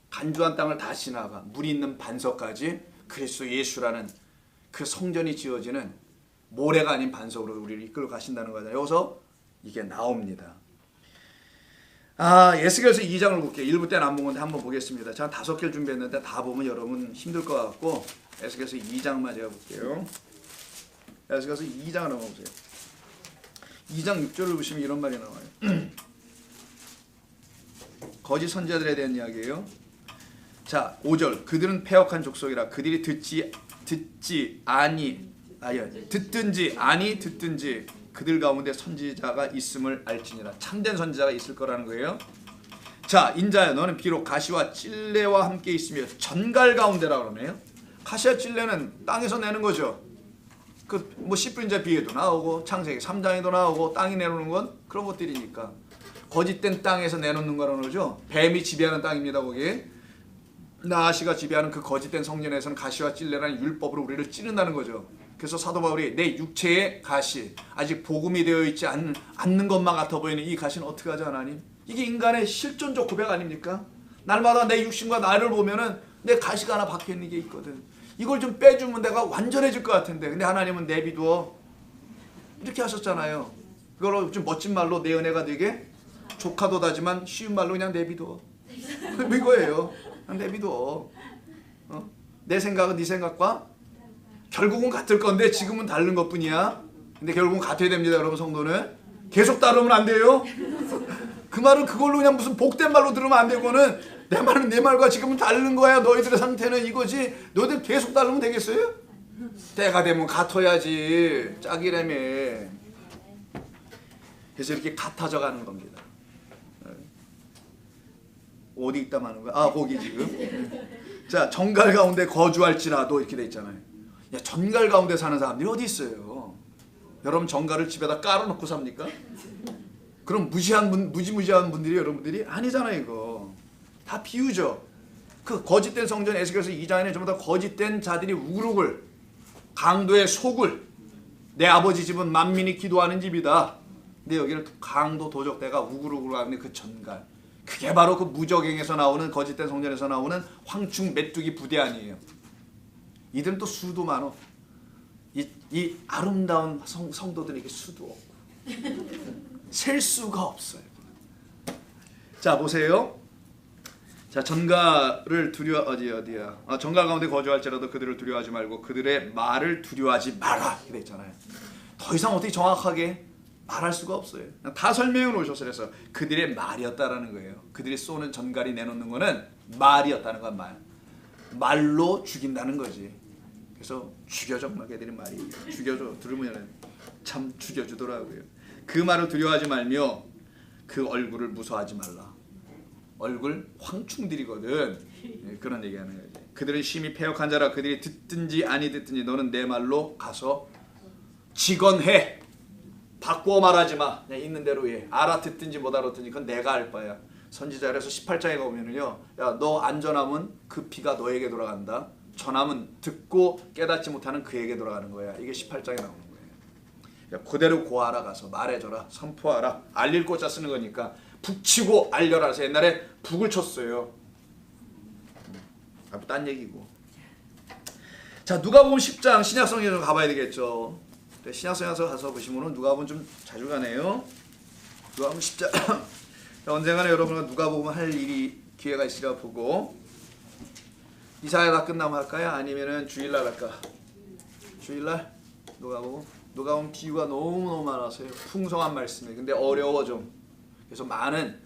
간조한 땅을 다 지나가 물이 있는 반석까지 그리스도 예수라는 그 성전이 지어지는 모래가 아닌 반석으로 우리를 이끌어 가신다는 거잖아요. 여기서 이게 나옵니다. 에스겔서 2장을 볼게요. 1부 때는 안 본 건데 한번 보겠습니다. 제가 5개를 준비했는데 다 보면 여러분 힘들 것 같고, 에스겔서 2장만 제가 볼게요. 에스겔서 2장을 한번 보세요. 2장 6절을 보시면 이런 말이 나와요. 거짓 선지자들에 대한 이야기예요. 자, 5절. 그들은 패역한 족속이라. 그들이 듣든지 아니 듣든지 그들 가운데 선지자가 있음을 알지니라. 참된 선지자가 있을 거라는 거예요. 자, 인자야 너는 비록 가시와 찔레와 함께 있으며 전갈 가운데라 그러네요. 가시와 찔레는 땅에서 내는 거죠. 뭐 시프린자 비에도 나오고 창세기 3장에도 나오고, 땅이 내놓는 건 그런 것들이니까. 거짓된 땅에서 내놓는 거라는 거죠. 뱀이 지배하는 땅입니다. 거기 나아시가 지배하는 그 거짓된 성전에서는 가시와 찔레라는 율법으로 우리를 찌른다는 거죠. 그래서 사도 바울이 내 육체의 가시, 아직 복음이 되어 있지 않는 것만 같아 보이는 이 가시는 어떻게 하지 하나님? 이게 인간의 실존적 고백 아닙니까? 날마다 내 육신과 나를 보면은 내 가시가 하나 박혀있는 게 있거든. 이걸 좀 빼주면 내가 완전해질 것 같은데, 근데 하나님은 내비두어 이렇게 하셨잖아요. 그걸 좀 멋진 말로 내 은혜가 되게 조카도다지만 쉬운 말로 그냥 내비두어. 이거예요. 그냥 내비두어. 내 생각은 네 생각과 결국은 같을 건데 지금은 다른 것뿐이야. 근데 결국은 같아야 됩니다, 여러분. 성도는 계속 다르면 안 돼요. 그 말은 그걸로 그냥 무슨 복된 말로 들으면 안 되고는, 내 말은 내 말과 지금은 다른 거야. 너희들의 상태는 이거지. 너희들 계속 다르면 되겠어요? 때가 되면 같아야지. 짝이라며. 그래서 이렇게 같아져 가는 겁니다. 어디 있다 마는 거야? 거기 지금. 자, 전갈 가운데 거주할지라도 이렇게 돼 있잖아요. 야, 전갈 가운데 사는 사람들이 어디 있어요? 여러분 전갈을 집에다 깔아놓고 삽니까? 그럼 무지무지한 분들이 여러분들이 아니잖아요. 이거 다 비유죠. 그 거짓된 성전 에스겔서 2장에는 전부 다 거짓된 자들이 우글우글 강도의 속을, 내 아버지 집은 만민이 기도하는 집이다. 근데 여기는 강도 도적대가 우글우글 하는 그 전갈, 그게 바로 그 무적행에서 나오는, 거짓된 성전에서 나오는 황충 메뚜기 부대 아니에요. 이들은 또 수도 많어. 이 아름다운 성도들에게 수도 없고 셀 수가 없어요. 자, 보세요. 자, 전갈을 어디야? 전갈 가운데 거주할지라도 그들을 두려워하지 말고 그들의 말을 두려워하지 마라. 이렇게 돼 있잖아요. 더 이상 어떻게 정확하게 말할 수가 없어요. 다 설명해 놓으셔서 그래서 그들의 말이었다라는 거예요. 그들이 쏘는 전갈이 내놓는 거는 말이었다는 건 말로 죽인다는 거지. 그래서 죽여줘, 막 애들이 말이 죽여줘. 들으면 참 죽여주더라고요. 그 말을 두려워하지 말며 그 얼굴을 무서워하지 말라. 얼굴 황충들이거든. 그런 얘기하는 거예요. 그들은 심히 패역한 자라. 그들이 듣든지 아니 듣든지 너는 내 말로 가서 직언해. 바꾸어 말하지 마. 그냥 있는 대로 해. 알아듣든지 못 알아듣든지 그건 내가 알 바야. 선지자에서 18장에 가보면은요, 야, 너 안전함은 그 피가 너에게 돌아간다. 전함은 듣고 깨닫지 못하는 그에게 돌아가는 거야. 이게 18장에 나오는 거예요. 야, 그대로 고하라, 가서 말해줘라, 선포하라. 알릴 꽂자 쓰는 거니까 북치고 알려라. 그래서 옛날에 북을 쳤어요. 딴 얘기고. 자, 누가복음 10장 신약성경에 좀 가봐야 되겠죠. 신약성경에서 가서 보시면은 누가복음 좀 자주 가네요. 누가복음 10장. 언젠가는 여러분과 누가복음 할 일이 기회가 있으려 보고, 이사야 다 끝나면 할까요? 아니면은 주일날 할까? 주일날 누가복음 비유가 너무 많아서요. 풍성한 말씀이에요. 근데 어려워 좀. 그래서 많은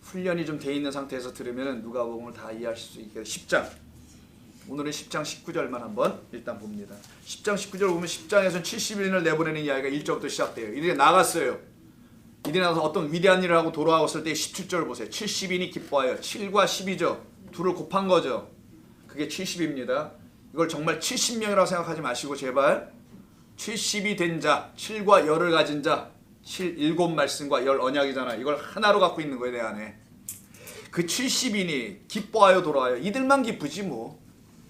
훈련이 좀 돼 있는 상태에서 들으면 누가복음을 다 이해하실 수 있게. 10장. 오늘은 10장 19절만 한번 일단 봅니다. 10장 19절 보면 10장에서는 70인을 내보내는 이야기가 1절부터 시작돼요. 이들이 나갔어요. 이들이 나가서 어떤 위대한 일을 하고 돌아왔을 때 17절 보세요. 70인이 기뻐하여. 7과 12죠. 둘을 곱한 거죠. 그게 70입니다. 이걸 정말 70명이라고 생각하지 마시고 제발 70이 된 자, 7과 열을 가진 자, 7 말씀과 열 언약이잖아. 이걸 하나로 갖고 있는 거예요, 내 안에. 그 70인이 기뻐하여 돌아와요. 이들만 기쁘지 뭐.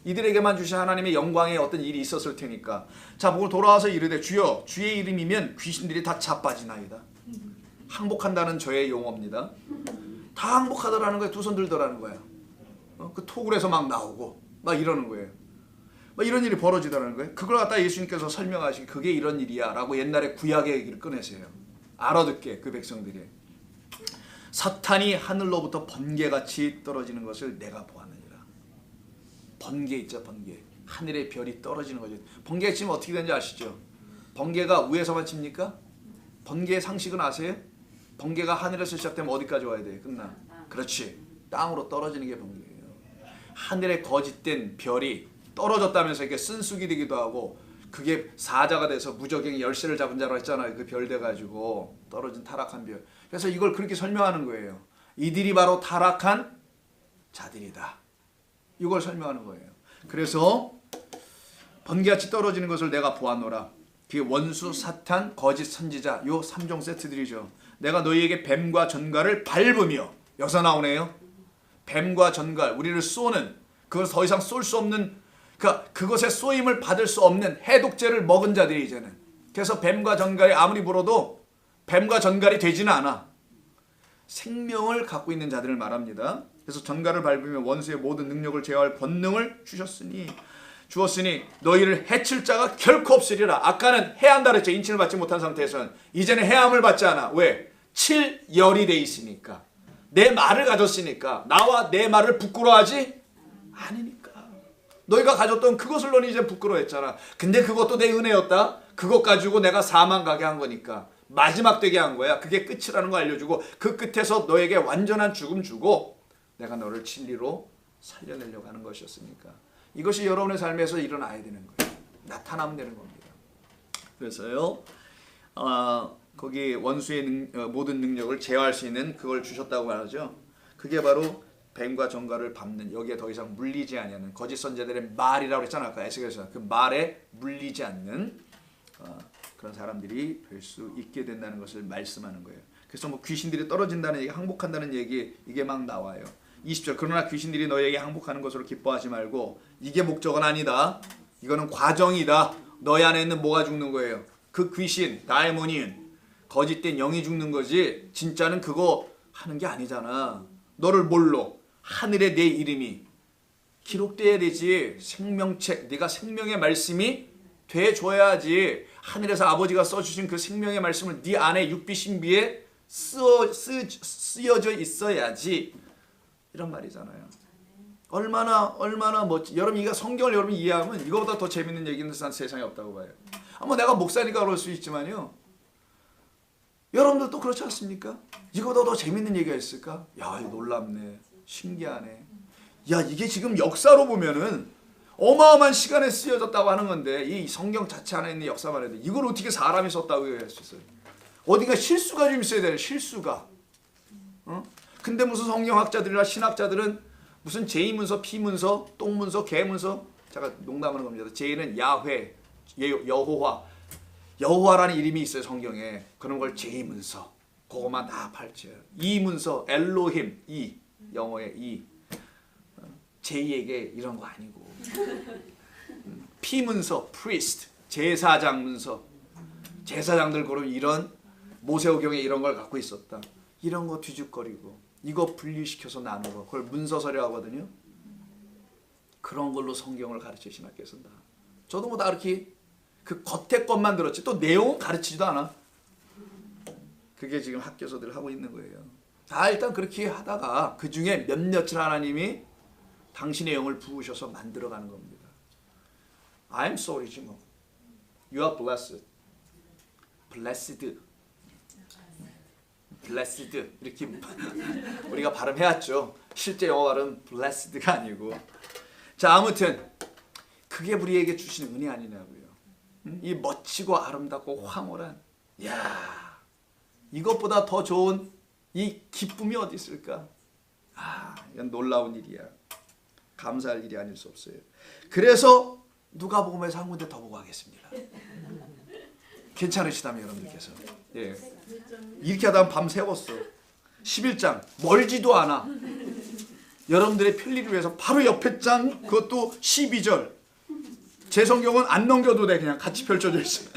이들에게만 주신 하나님의 영광의 어떤 일이 있었을 테니까. 자, 보고 돌아와서 이르되 주여, 주의 이름이면 귀신들이 다 자빠지나이다. 항복한다는 저의 용어입니다. 다 항복하더라는 거예요. 두 손 들더라는 거야. 그 토굴에서 막 나오고 막 이러는 거예요. 막 이런 일이 벌어지더라는 거예요. 그걸 갖다 예수님께서 설명하시기 그게 이런 일이야 라고 옛날에 구약의 얘기를 꺼내세요. 알아듣게 그 백성들이. 사탄이 하늘로부터 번개같이 떨어지는 것을 내가 보았느니라. 번개 있죠, 번개. 하늘의 별이 떨어지는 거죠. 번개 치면 어떻게 되는지 아시죠? 번개가 위에서만 칩니까? 번개의 상식은 아세요? 번개가 하늘에서 시작되면 어디까지 와야 돼? 끝나. 그렇지. 땅으로 떨어지는 게 번개예요. 하늘에 거짓된 별이 떨어졌다면서 이렇게 쓴쑥이 되기도 하고, 그게 사자가 돼서 무적행이 열쇠를 잡은 자라고 했잖아요. 그 별 돼가지고 떨어진 타락한 별. 그래서 이걸 그렇게 설명하는 거예요. 이들이 바로 타락한 자들이다. 이걸 설명하는 거예요. 그래서 번개같이 떨어지는 것을 내가 보았노라. 그게 원수, 사탄, 거짓 선지자, 요 3종 세트들이죠. 내가 너희에게 뱀과 전갈을 밟으며, 여기서 나오네요. 뱀과 전갈, 우리를 쏘는, 그걸 더 이상 쏠 수 없는, 그것의 쏘임을 받을 수 없는 해독제를 먹은 자들이 이제는. 그래서 뱀과 전갈이 아무리 불어도 뱀과 전갈이 되지는 않아. 생명을 갖고 있는 자들을 말합니다. 그래서 전갈을 밟으며 원수의 모든 능력을 제어할 권능을 주었으니 너희를 해칠 자가 결코 없으리라. 아까는 해한다 그랬죠. 인침을 받지 못한 상태에서는. 이제는 해함을 받지 않아. 왜? 7열이 돼 있으니까. 내 말을 가졌으니까. 나와 내 말을 부끄러워하지 않으니까. 너희가 가졌던 그것을 너는 이제 부끄러워했잖아. 근데 그것도 내 은혜였다. 그것 가지고 내가 사망 가게 한 거니까. 마지막 되게 한 거야. 그게 끝이라는 거 알려주고, 그 끝에서 너에게 완전한 죽음 주고 내가 너를 진리로 살려내려고 하는 것이었으니까. 이것이 여러분의 삶에서 일어나야 되는 거예요. 나타나면 되는 겁니다. 그래서요, 거기 원수의 모든 능력을 제어할 수 있는 그걸 주셨다고 말하죠. 그게 바로 뱀과 전갈을 밟는, 여기에 더 이상 물리지 않는 거짓 선지자들의 말이라고 했잖아요. 아까 에스겔에서 그 말에 물리지 않는 그런 사람들이 될 수 있게 된다는 것을 말씀하는 거예요. 그래서 뭐 귀신들이 떨어진다는 얘기, 항복한다는 얘기, 이게 막 나와요. 20절, 그러나 귀신들이 너희에게 항복하는 것으로 기뻐하지 말고, 이게 목적은 아니다. 이거는 과정이다. 너희 안에 있는 뭐가 죽는 거예요? 그 귀신, 다이모니언, 거짓된 영이 죽는 거지, 진짜는 그거 하는 게 아니잖아. 너를 뭘로? 하늘에 내 이름이 기록돼야 되지. 생명책, 네가 생명의 말씀이 돼줘야지. 하늘에서 아버지가 써주신 그 생명의 말씀을 네 안에 육비신비에 쓰여져 있어야지. 이런 말이잖아요. 얼마나 멋지. 여러분, 이거 성경을 여러분 이해하면 이거보다 더 재밌는 얘기는 세상에 없다고 봐요. 뭐 내가 목사니까 그럴 수 있지만요, 여러분들도 그렇지 않습니까? 이거보다 더 재밌는 얘기가 있을까? 야, 이거 놀랍네. 신기하네. 야, 이게 지금 역사로 보면은 어마어마한 시간에 쓰여졌다고 하는 건데, 이 성경 자체 안에 있는 역사만 해도 이걸 어떻게 사람이 썼다고 얘기할 수 있어요? 어딘가 실수가 좀 있어야 돼요. 실수가. 근데 무슨 성경학자들이나 신학자들은 무슨 제2문서, P문서, 똥문서, 개문서, 제가 농담하는 겁니다. 제1은 야훼, 여호와, 여호와라는 이름이 있어요 성경에. 그런 걸 제2문서 그것만 다 발췌해요. 이문서 엘로힘 이 영어의 이 제2에게 이런 거 아니고 피문서 priest 제사장 문서 제사장들 그럼 이런 모세오경에 이런 걸 갖고 있었다. 이런 거 뒤죽거리고 이거 분리시켜서 나누고 그걸 문서서려 하거든요. 그런 걸로 성경을 가르쳐 신학교에서 다. 저도 뭐 다 이렇게 그 겉에 것만 들었지 또 내용은 가르치지도 않아. 그게 지금 학교에서들 하고 있는 거예요. 다 일단 그렇게 하다가 그 중에 몇몇을 하나님이 당신의 영을 부으셔서 만들어가는 겁니다. I'm sorry지 뭐. You are blessed. blessed. blessed 이렇게 우리가 발음해왔죠. 실제 영어 발음 blessed가 아니고. 자 아무튼 그게 우리에게 주신 은혜 아니냐고요. 이 멋지고 아름답고 황홀한 야 이것보다 더 좋은 이 기쁨이 어디 있을까? 이건 놀라운 일이야. 감사할 일이 아닐 수 없어요. 그래서 누가복음에서 한 군데 더 보고 하겠습니다. 괜찮으시다면 여러분들께서 예. 이렇게 하다 밤 새웠어. 11장 멀지도 않아. 여러분들의 편리를 위해서 바로 옆에 장 그것도 12절. 제 성경은 안 넘겨도 돼. 그냥 같이 펼쳐져 있어.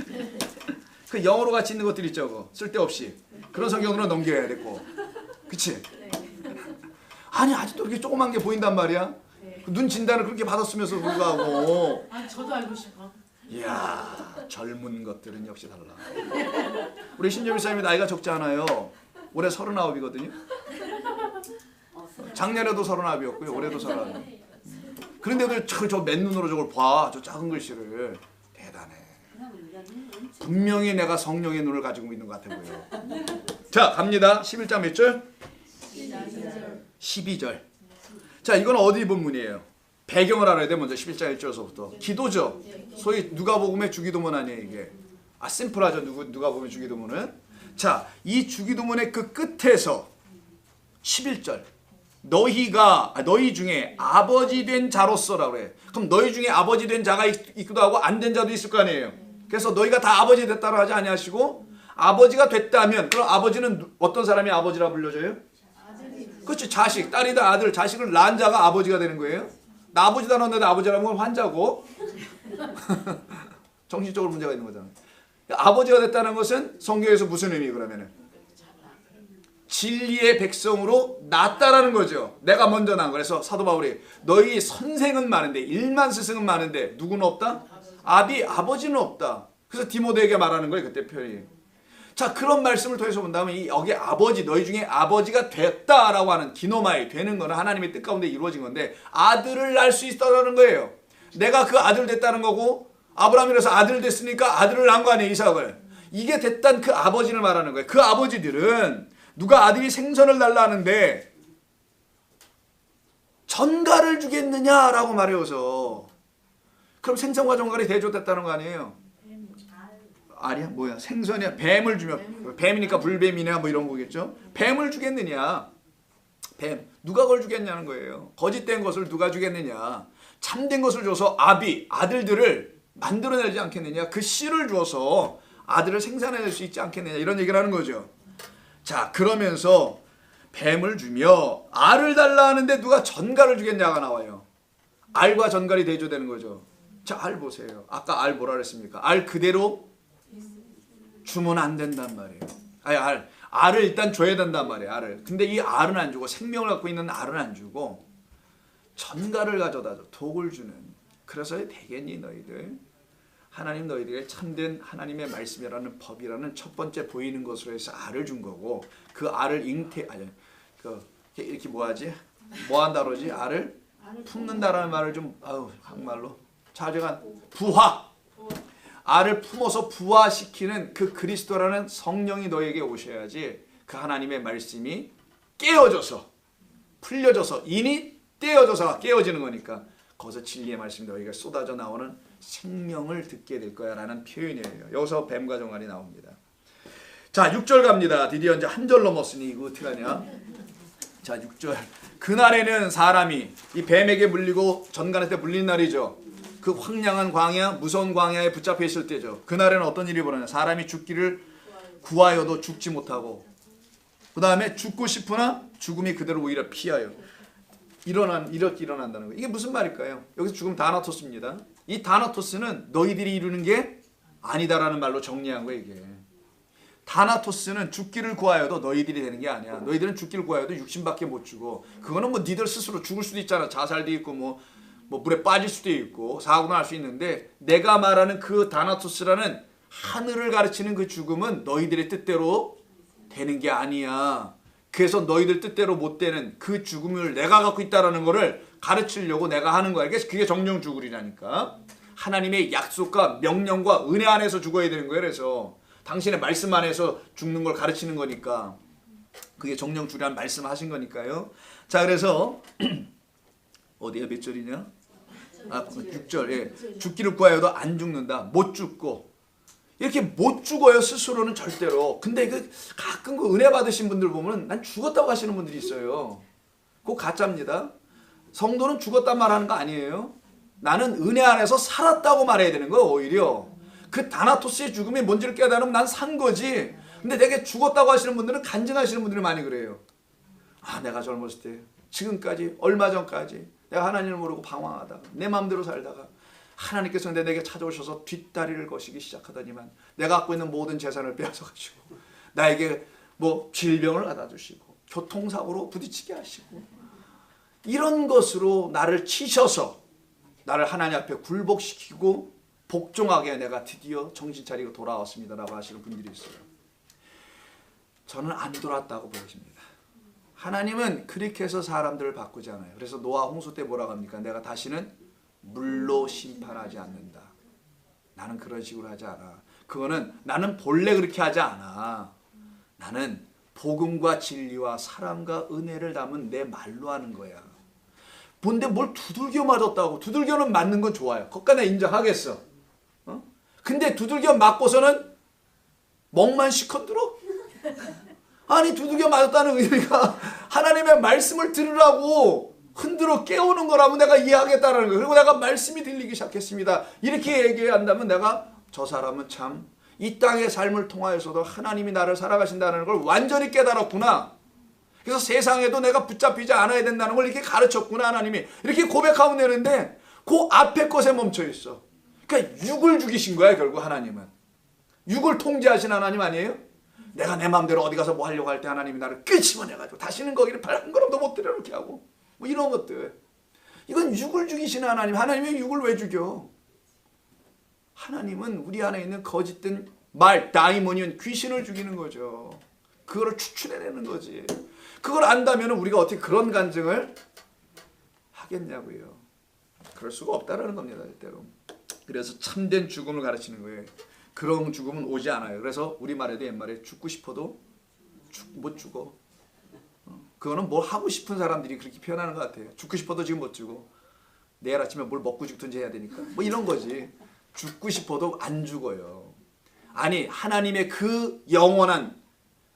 그 영어로 같이 있는 것들 있죠. 그거. 쓸데없이. 그런 성경으로 넘겨야 되고. 그치? 아니 아직도 이렇게 조그만 게 보인단 말이야. 눈 진단을 그렇게 받았으면서 불구하고. 저도 알고 싶어. 이야 젊은 것들은 역시 달라. 우리 신정미 사님이 나이가 적지 않아요. 올해 39이거든요. 작년에도 39이었고요. 올해도 39. 그런데도 저 맨눈으로 저걸 봐. 저 작은 글씨를. 대단해. 분명히 내가 성령의 눈을 가지고 있는 것 같아 보여. 자 갑니다. 11장 몇 절? 12절. 자 이건 어디 본문이에요? 배경을 알아야 돼. 먼저 11장 1절서부터 기도죠. 소위 누가복음의 주기도문 아니에요 이게. 심플하죠. 누가복음의 주기도문은. 자 이 주기도문의 그 끝에서 11절 너희 중에 아버지 된 자로서라고 그래. 그럼 너희 중에 아버지 된 자가 있기도 하고 안 된 자도 있을 거 아니에요. 그래서 너희가 다 아버지 됐다고 하지 아니하시고 아버지가 됐다면 그럼 아버지는 어떤 사람이 아버지라 불려져요? 그렇지. 자식, 딸이든 아들, 자식을 낳은 자가 아버지가 되는 거예요. 나 아버지다 넣었는데 아버지라면 환자고 정신적으로 문제가 있는 거잖아요. 아버지가 됐다는 것은 성경에서 무슨 의미 그러면은 진리의 백성으로 낳았다라는 거죠. 내가 먼저 낳은 거라서 사도 바울이 너희 선생은 많은데 1만 스승은 많은데 누구는 없다? 아버지는 없다. 그래서 디모데에게 말하는 거예요. 그때 표현이. 자 그런 말씀을 통해서 본다면 이 여기 아버지 너희 중에 아버지가 됐다라고 하는 디노마이 되는 거는 하나님의 뜻 가운데 이루어진 건데 아들을 낳을 수 있다라는 거예요. 내가 그 아들 됐다는 거고 아브라함이라서 아들 됐으니까 아들을 낳은 거 아니에요. 이삭을. 이게 됐단 그 아버지를 말하는 거예요. 그 아버지들은 누가 아들이 생선을 달라 하는데 전갈을 주겠느냐라고 말해서 그럼 생선과 전갈이 대조됐다는 거 아니에요. 아니야 뭐야 생선이야. 뱀을 주면 뱀이니까 불뱀이냐 뭐 이런 거겠죠. 뱀을 주겠느냐. 뱀 누가 그걸 주겠냐는 거예요. 거짓된 것을 누가 주겠느냐. 참된 것을 줘서 아들들을 만들어내지 않겠느냐. 그 씨를 주어서 아들을 생산해낼 수 있지 않겠느냐. 이런 얘기를 하는 거죠. 자 그러면서 뱀을 주며 알을 달라 하는데 누가 전갈을 주겠냐가 나와요. 알과 전갈이 대조되는 거죠. 자 알 보세요. 아까 알 뭐라 그랬습니까? 알 그대로 주면 안 된단 말이에요. 알을 일단 줘야 된단 말이에요. 알을. 근데 이 알은 안 주고 생명을 갖고 있는 알은 안 주고 전갈을 가져다 줘. 독을 주는. 그래서 되겠니 너희들? 하나님 너희들에게 참된 하나님의 말씀이라는 법이라는 첫 번째 보이는 것으로 해서 알을 준 거고 그 알을 이렇게 뭐하지? 뭐 한다 그러지? 알을 품는다라는 말을 좀 한말로 자제간 부화. 알을 품어서 부화시키는 그 그리스도라는 성령이 너에게 오셔야지 그 하나님의 말씀이 깨어져서 풀려져서 인이 떼어져서 깨어지는 거니까 거기서 진리의 말씀이 너희가 쏟아져 나오는 생명을 듣게 될 거야 라는 표현이에요. 여기서 뱀과 정갈이 나옵니다. 자 6절 갑니다. 드디어 이제 한 절 넘었으니 이거 어떻게 하냐. 자 6절 그날에는 사람이 이 뱀에게 물리고 전갈한테 물린 날이죠. 그 황량한 광야, 무서운 광야에 붙잡혀 있을 때죠. 그날에는 어떤 일이 벌어지냐. 사람이 죽기를 구하여도 죽지 못하고, 그 다음에 죽고 싶으나 죽음이 그대로 오히려 피하여 이렇게 일어난다는 거예요. 이게 무슨 말일까요? 여기서 죽음 다나토스입니다. 이 다나토스는 너희들이 이루는 게 아니다라는 말로 정리한 거예요. 이게 다나토스는 죽기를 구하여도 너희들이 되는 게 아니야. 너희들은 죽기를 구하여도 육신밖에 못 죽어. 그거는 뭐 니들 스스로 죽을 수도 있잖아. 자살도 있고 뭐 물에 빠질 수도 있고 사고도 날 수 있는데, 내가 말하는 그 다나토스라는 하늘을 가르치는 그 죽음은 너희들의 뜻대로 되는 게 아니야. 그래서 너희들 뜻대로 못 되는 그 죽음을 내가 갖고 있다라는 거를 가르치려고 내가 하는 거야. 그게 정령 죽으리라니까. 하나님의 약속과 명령과 은혜 안에서 죽어야 되는 거예요. 그래서 당신의 말씀 안에서 죽는 걸 가르치는 거니까. 그게 정령 죽으리라는 말씀하신 거니까요. 자, 그래서 어디야 몇 절이냐? 6절. 예. 죽기를 구하여도 안 죽는다. 못 죽고. 이렇게 못 죽어요, 스스로는 절대로. 근데 가끔 그 은혜 받으신 분들 보면 난 죽었다고 하시는 분들이 있어요. 그거 가짜입니다. 성도는 죽었단 말하는 거 아니에요. 나는 은혜 안에서 살았다고 말해야 되는 거예요. 오히려 그 다나토스의 죽음이 뭔지를 깨달으면 난 산 거지. 근데 되게 죽었다고 하시는 분들은 간증하시는 분들이 많이 그래요. 아, 내가 젊었을 때 지금까지 얼마 전까지 내가 하나님을 모르고 방황하다가 내 마음대로 살다가 하나님께서 내게 찾아오셔서 뒷다리를 거시기 시작하더니만 내가 갖고 있는 모든 재산을 빼앗아가지고 나에게 뭐 질병을 갖다 주시고 교통사고로 부딪히게 하시고 이런 것으로 나를 치셔서 나를 하나님 앞에 굴복시키고 복종하게 내가 드디어 정신 차리고 돌아왔습니다라고 하시는 분들이 있어요. 저는 안 돌아왔다고 보여집니다. 하나님은 그렇게 해서 사람들을 바꾸지 않아요. 그래서 노아 홍수 때 뭐라고 합니까? 내가 다시는 물로 심판하지 않는다. 나는 그런 식으로 하지 않아. 그거는 나는 본래 그렇게 하지 않아. 나는 복음과 진리와 사랑과 은혜를 담은 내 말로 하는 거야. 뭔데 뭘 두들겨 맞았다고. 두들겨는 맞는 건 좋아요. 그것까지 내가 인정하겠어. 근데 두들겨 맞고서는 멍만 시컨들어? 아니, 두들겨 맞았다는 의미가 하나님의 말씀을 들으라고 흔들어 깨우는 거라면 내가 이해하겠다는 거예요. 그리고 내가 말씀이 들리기 시작했습니다. 이렇게 얘기한다면 내가 저 사람은 참 이 땅의 삶을 통하여서도 하나님이 나를 살아가신다는 걸 완전히 깨달았구나. 그래서 세상에도 내가 붙잡히지 않아야 된다는 걸 이렇게 가르쳤구나. 하나님이 이렇게 고백하면 되는데 그 앞에 것에 멈춰 있어. 그러니까 육을 죽이신 거야. 결국 하나님은 육을 통제하신 하나님 아니에요? 내가 내 마음대로 어디 가서 뭐 하려고 할 때 하나님이 나를 끄집어내가지고 다시는 거기를 발 한 걸음도 못 들여놓게 하고 뭐 이런 것들. 이건 육을 죽이시는 하나님. 하나님이 육을 왜 죽여? 하나님은 우리 안에 있는 거짓된 말, 다이모니언, 귀신을 죽이는 거죠. 그거를 추출해내는 거지. 그걸 안다면 우리가 어떻게 그런 간증을 하겠냐고요. 그럴 수가 없다라는 겁니다. 때로. 그래서 참된 죽음을 가르치는 거예요. 그런 죽음은 오지 않아요. 그래서 우리말에도 옛말에 죽고 싶어도 못 죽어. 그거는 뭘 하고 싶은 사람들이 그렇게 표현하는 것 같아요. 죽고 싶어도 지금 못 죽어. 내일 아침에 뭘 먹고 죽든지 해야 되니까. 뭐 이런 거지. 죽고 싶어도 안 죽어요. 아니, 하나님의 그 영원한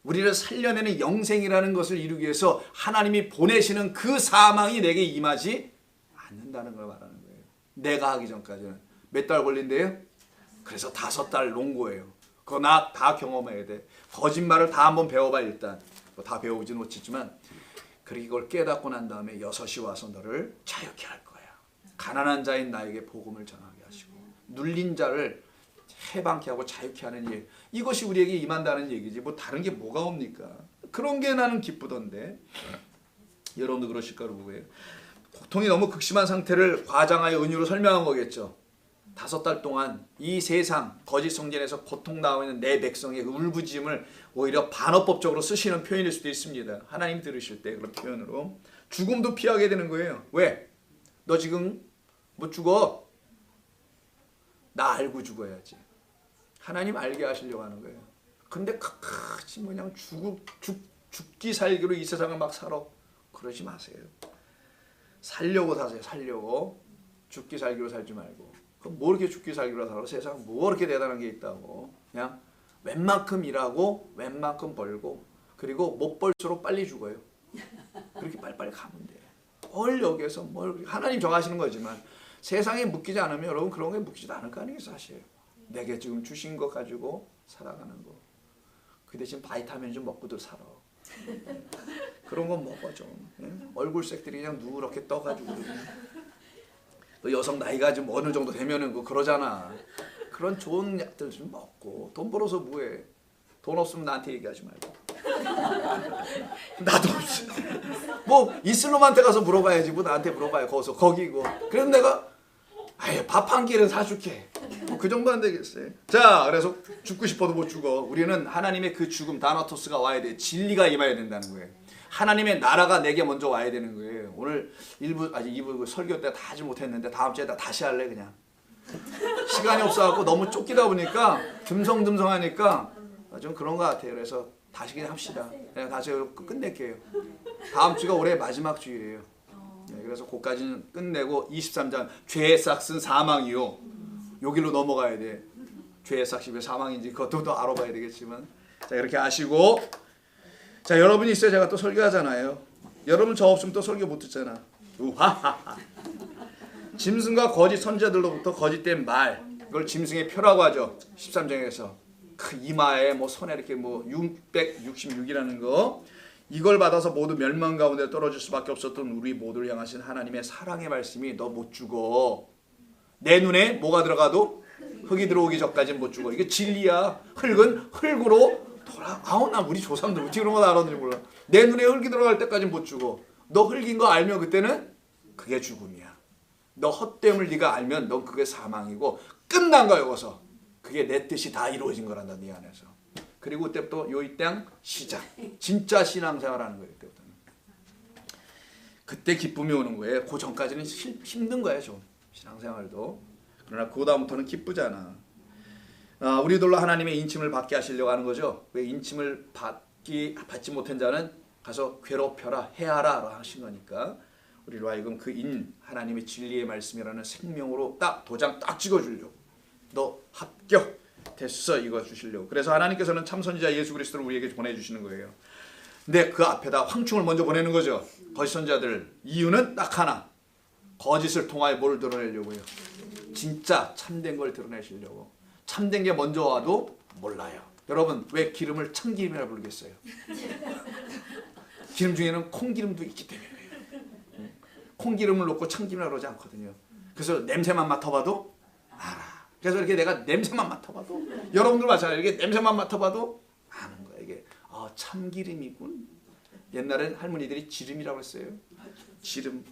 우리를 살려내는 영생이라는 것을 이루기 위해서 하나님이 보내시는 그 사망이 내게 임하지 않는다는 걸 말하는 거예요. 내가 하기 전까지는. 몇 달 걸린대요? 그래서 5달 놓은 거예요. 그거 나 다 경험해야 돼. 거짓말을 다 한번 배워봐. 일단 뭐 다 배우진 못했지만 그렇게 이걸 깨닫고 난 다음에 6시 와서 너를 자유케 할 거야. 가난한 자인 나에게 복음을 전하게 하시고 눌린 자를 해방케 하고 자유케 하는 일. 이것이 우리에게 임한다는 얘기지. 뭐 다른 게 뭐가 옵니까? 그런 게 나는 기쁘던데. 여러분도 그러실까 보고요. 고통이 너무 극심한 상태를 과장하여 은유로 설명한 거겠죠. 5달 동안 이 세상 거짓 성전에서 고통당하고 있는 내 백성의 그 울부짖음을 오히려 반어법적으로 쓰시는 표현일 수도 있습니다. 하나님 들으실 때 그런 표현으로. 죽음도 피하게 되는 거예요. 왜? 너 지금 못 죽어. 나 알고 죽어야지. 하나님 알게 하시려고 하는 거예요. 근데 그냥 그냥 죽기 살기로 이 세상을 막 살아. 그러지 마세요. 살려고 사세요. 살려고. 죽기 살기로 살지 말고. 그럼 뭐 이렇게 죽기 살기로 살아? 세상 뭐 이렇게 대단한 게 있다고. 그냥 웬만큼 일하고 웬만큼 벌고 그리고 못 벌수록 빨리 죽어요. 그렇게 빨리빨리 가면 돼. 뭘 여기에서 뭘 하나님 정하시는 거지만 세상에 묶이지 않으면 여러분 그런 게 묶이지도 않을 거 아니겠어요 사실. 내게 지금 주신 거 가지고 살아가는 거. 그 대신 바이타민 좀 먹고도 살아. 그런 건 먹어 좀. 예? 얼굴색들이 그냥 누렇게 떠가지고. 또 여성 나이가 좀 어느 정도 되면은 그 그러잖아. 그런 좋은 약들 좀 먹고. 돈 벌어서 뭐해? 돈 없으면 나한테 얘기하지 말고. 나도 없어. 뭐 이슬람한테 가서 물어봐야지 뭐 나한테 물어봐요. 거기서 거기고. 그래서 내가 아예 밥 한 끼는 사줄게. 뭐 그 정도 안 되겠어요. 자, 그래서 죽고 싶어도 못 죽어. 우리는 하나님의 그 죽음 다나토스가 와야 돼. 진리가 임해야 된다는 거예요. 하나님의 나라가 내게 먼저 와야 되는 거예요. 오늘 2부 설교 때 다 하지 못했는데 다음 주에 다시 할래 그냥. 시간이 없어갖고 너무 쫓기다 보니까 듬성듬성하니까 좀 그런 것 같아요. 그래서 다시 그냥 합시다. 그냥 다시 끝낼게요. 다음 주가 올해 마지막 주일이에요. 네, 그래서 그까지는 끝내고 23장 죄의 삭은 사망이요. 여기로 넘어가야 돼. 죄의 삭이 왜 사망인지 그것도 더 알아봐야 되겠지만 자 이렇게 아시고 자 여러분이 있어야 제가 또 설교하잖아요. 여러분 저 없으면 또 설교 못 듣잖아. 우하하하. 짐승과 거짓 선지자들로부터 거짓된 말 그걸 짐승의 표라고 하죠. 13장에서 그 이마에 뭐 손에 이렇게 뭐 666이라는 거 이걸 받아서 모두 멸망 가운데 떨어질 수밖에 없었던 우리 모두를 향하신 하나님의 사랑의 말씀이 너 못 죽어. 내 눈에 뭐가 들어가도 흙이 들어오기 전까지는 못 죽어. 이게 진리야. 흙은 흙으로 돌아. 아우 나 우리 조상들 어떻게 그런 거 알았는지 몰라. 내 눈에 흙이 들어갈 때까지는 못 죽어. 너 흙인 거 알면 그때는 그게 죽음이야. 너 헛됨을 네가 알면 넌 그게 사망이고 끝난 거야. 여기서. 그게 내 뜻이 다 이루어진 거란다 네 안에서. 그리고 그때부터 요이 땅 시작. 진짜 신앙생활하는 거예요. 그때부터는. 그때 기쁨이 오는 거예요. 그 전까지는 힘든 거예요. 좀 신앙생활도. 그러나 그 다음부터는 기쁘잖아. 우리들로 하나님의 인침을 받게 하시려고 하는 거죠. 왜 인침을 받지 못한 자는 가서 괴롭혀라 해하라 하신 거니까 우리로 하여금 그 하나님의 진리의 말씀이라는 생명으로 딱 도장 딱 찍어주려고. 너 합격 됐어 이거 주시려고. 그래서 하나님께서는 참선지자 예수 그리스도를 우리에게 보내주시는 거예요. 근데 그 앞에다 황충을 먼저 보내는 거죠. 거짓 선지자들. 이유는 딱 하나. 거짓을 통하여 뭘 드러내려고요. 진짜 참된 걸 드러내시려고. 참된 게 먼저 와도 몰라요. 여러분 왜 기름을 참기름이라 부르겠어요? 기름 중에는 콩기름도 있기 때문에 그래요. 콩기름을 넣고 참기름이라 그러지 않거든요. 그래서 냄새만 맡아봐도 알아. 그래서 이렇게 내가 냄새만 맡아봐도 여러분들 마찬가지로 이렇게 냄새만 맡아봐도 아는 거야. 이게 참기름이군. 옛날엔 할머니들이 지름이라고 했어요. 지름.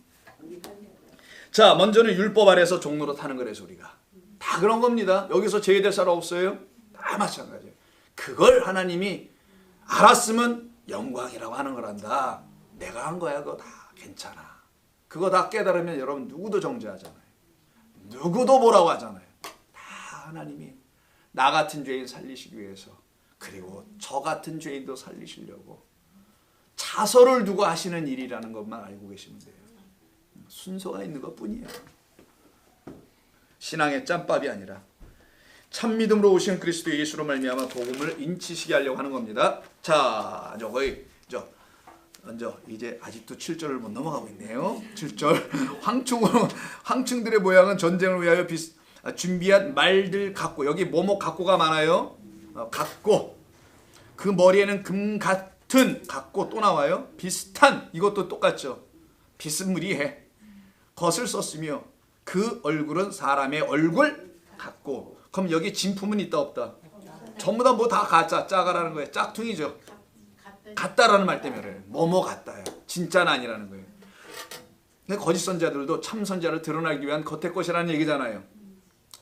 자 먼저는 율법 아래서 종로로 타는 거래서 우리가 다 그런 겁니다. 여기서 제외될 사람 없어요. 다 마찬가지예요. 그걸 하나님이 알았으면 영광이라고 하는 거란다. 내가 한 거야 그거 다 괜찮아. 그거 다 깨달으면 여러분 누구도 정죄하잖아요. 누구도 뭐라고 하잖아요. 하나님이 나 같은 죄인 살리시기 위해서 그리고 저 같은 죄인도 살리시려고 자서를 두고 하시는 일이라는 것만 알고 계시면 돼요. 순서가 있는 것뿐이에요. 신앙의 짬밥이 아니라 참 믿음으로 오신 그리스도 예수로 말미암아 복음을 인치시게 하려고 하는 겁니다. 자, 먼저 이제 아직도 7절을 못 넘어가고 있네요. 7절 황충들의 모양은 전쟁을 위하여 준비한 말들 갖고 여기 뭐뭐 갖고가 많아요. 갖고 그 머리에는 금 같은 갖고 또 나와요. 비슷한 이것도 똑같죠. 비스무리해 것을 썼으며 그 얼굴은 사람의 얼굴 같고 그럼 여기 진품은 있다 없다? 전부 다 뭐 다 가짜 짜가라는 거예요. 짝퉁이죠. 같다라는 말 때문에 뭐뭐 같다요. 진짜는 아니라는 거예요. 근데 거짓 선지자들도 참 선지자를 드러나기 위한 겉의 것이라는 얘기잖아요.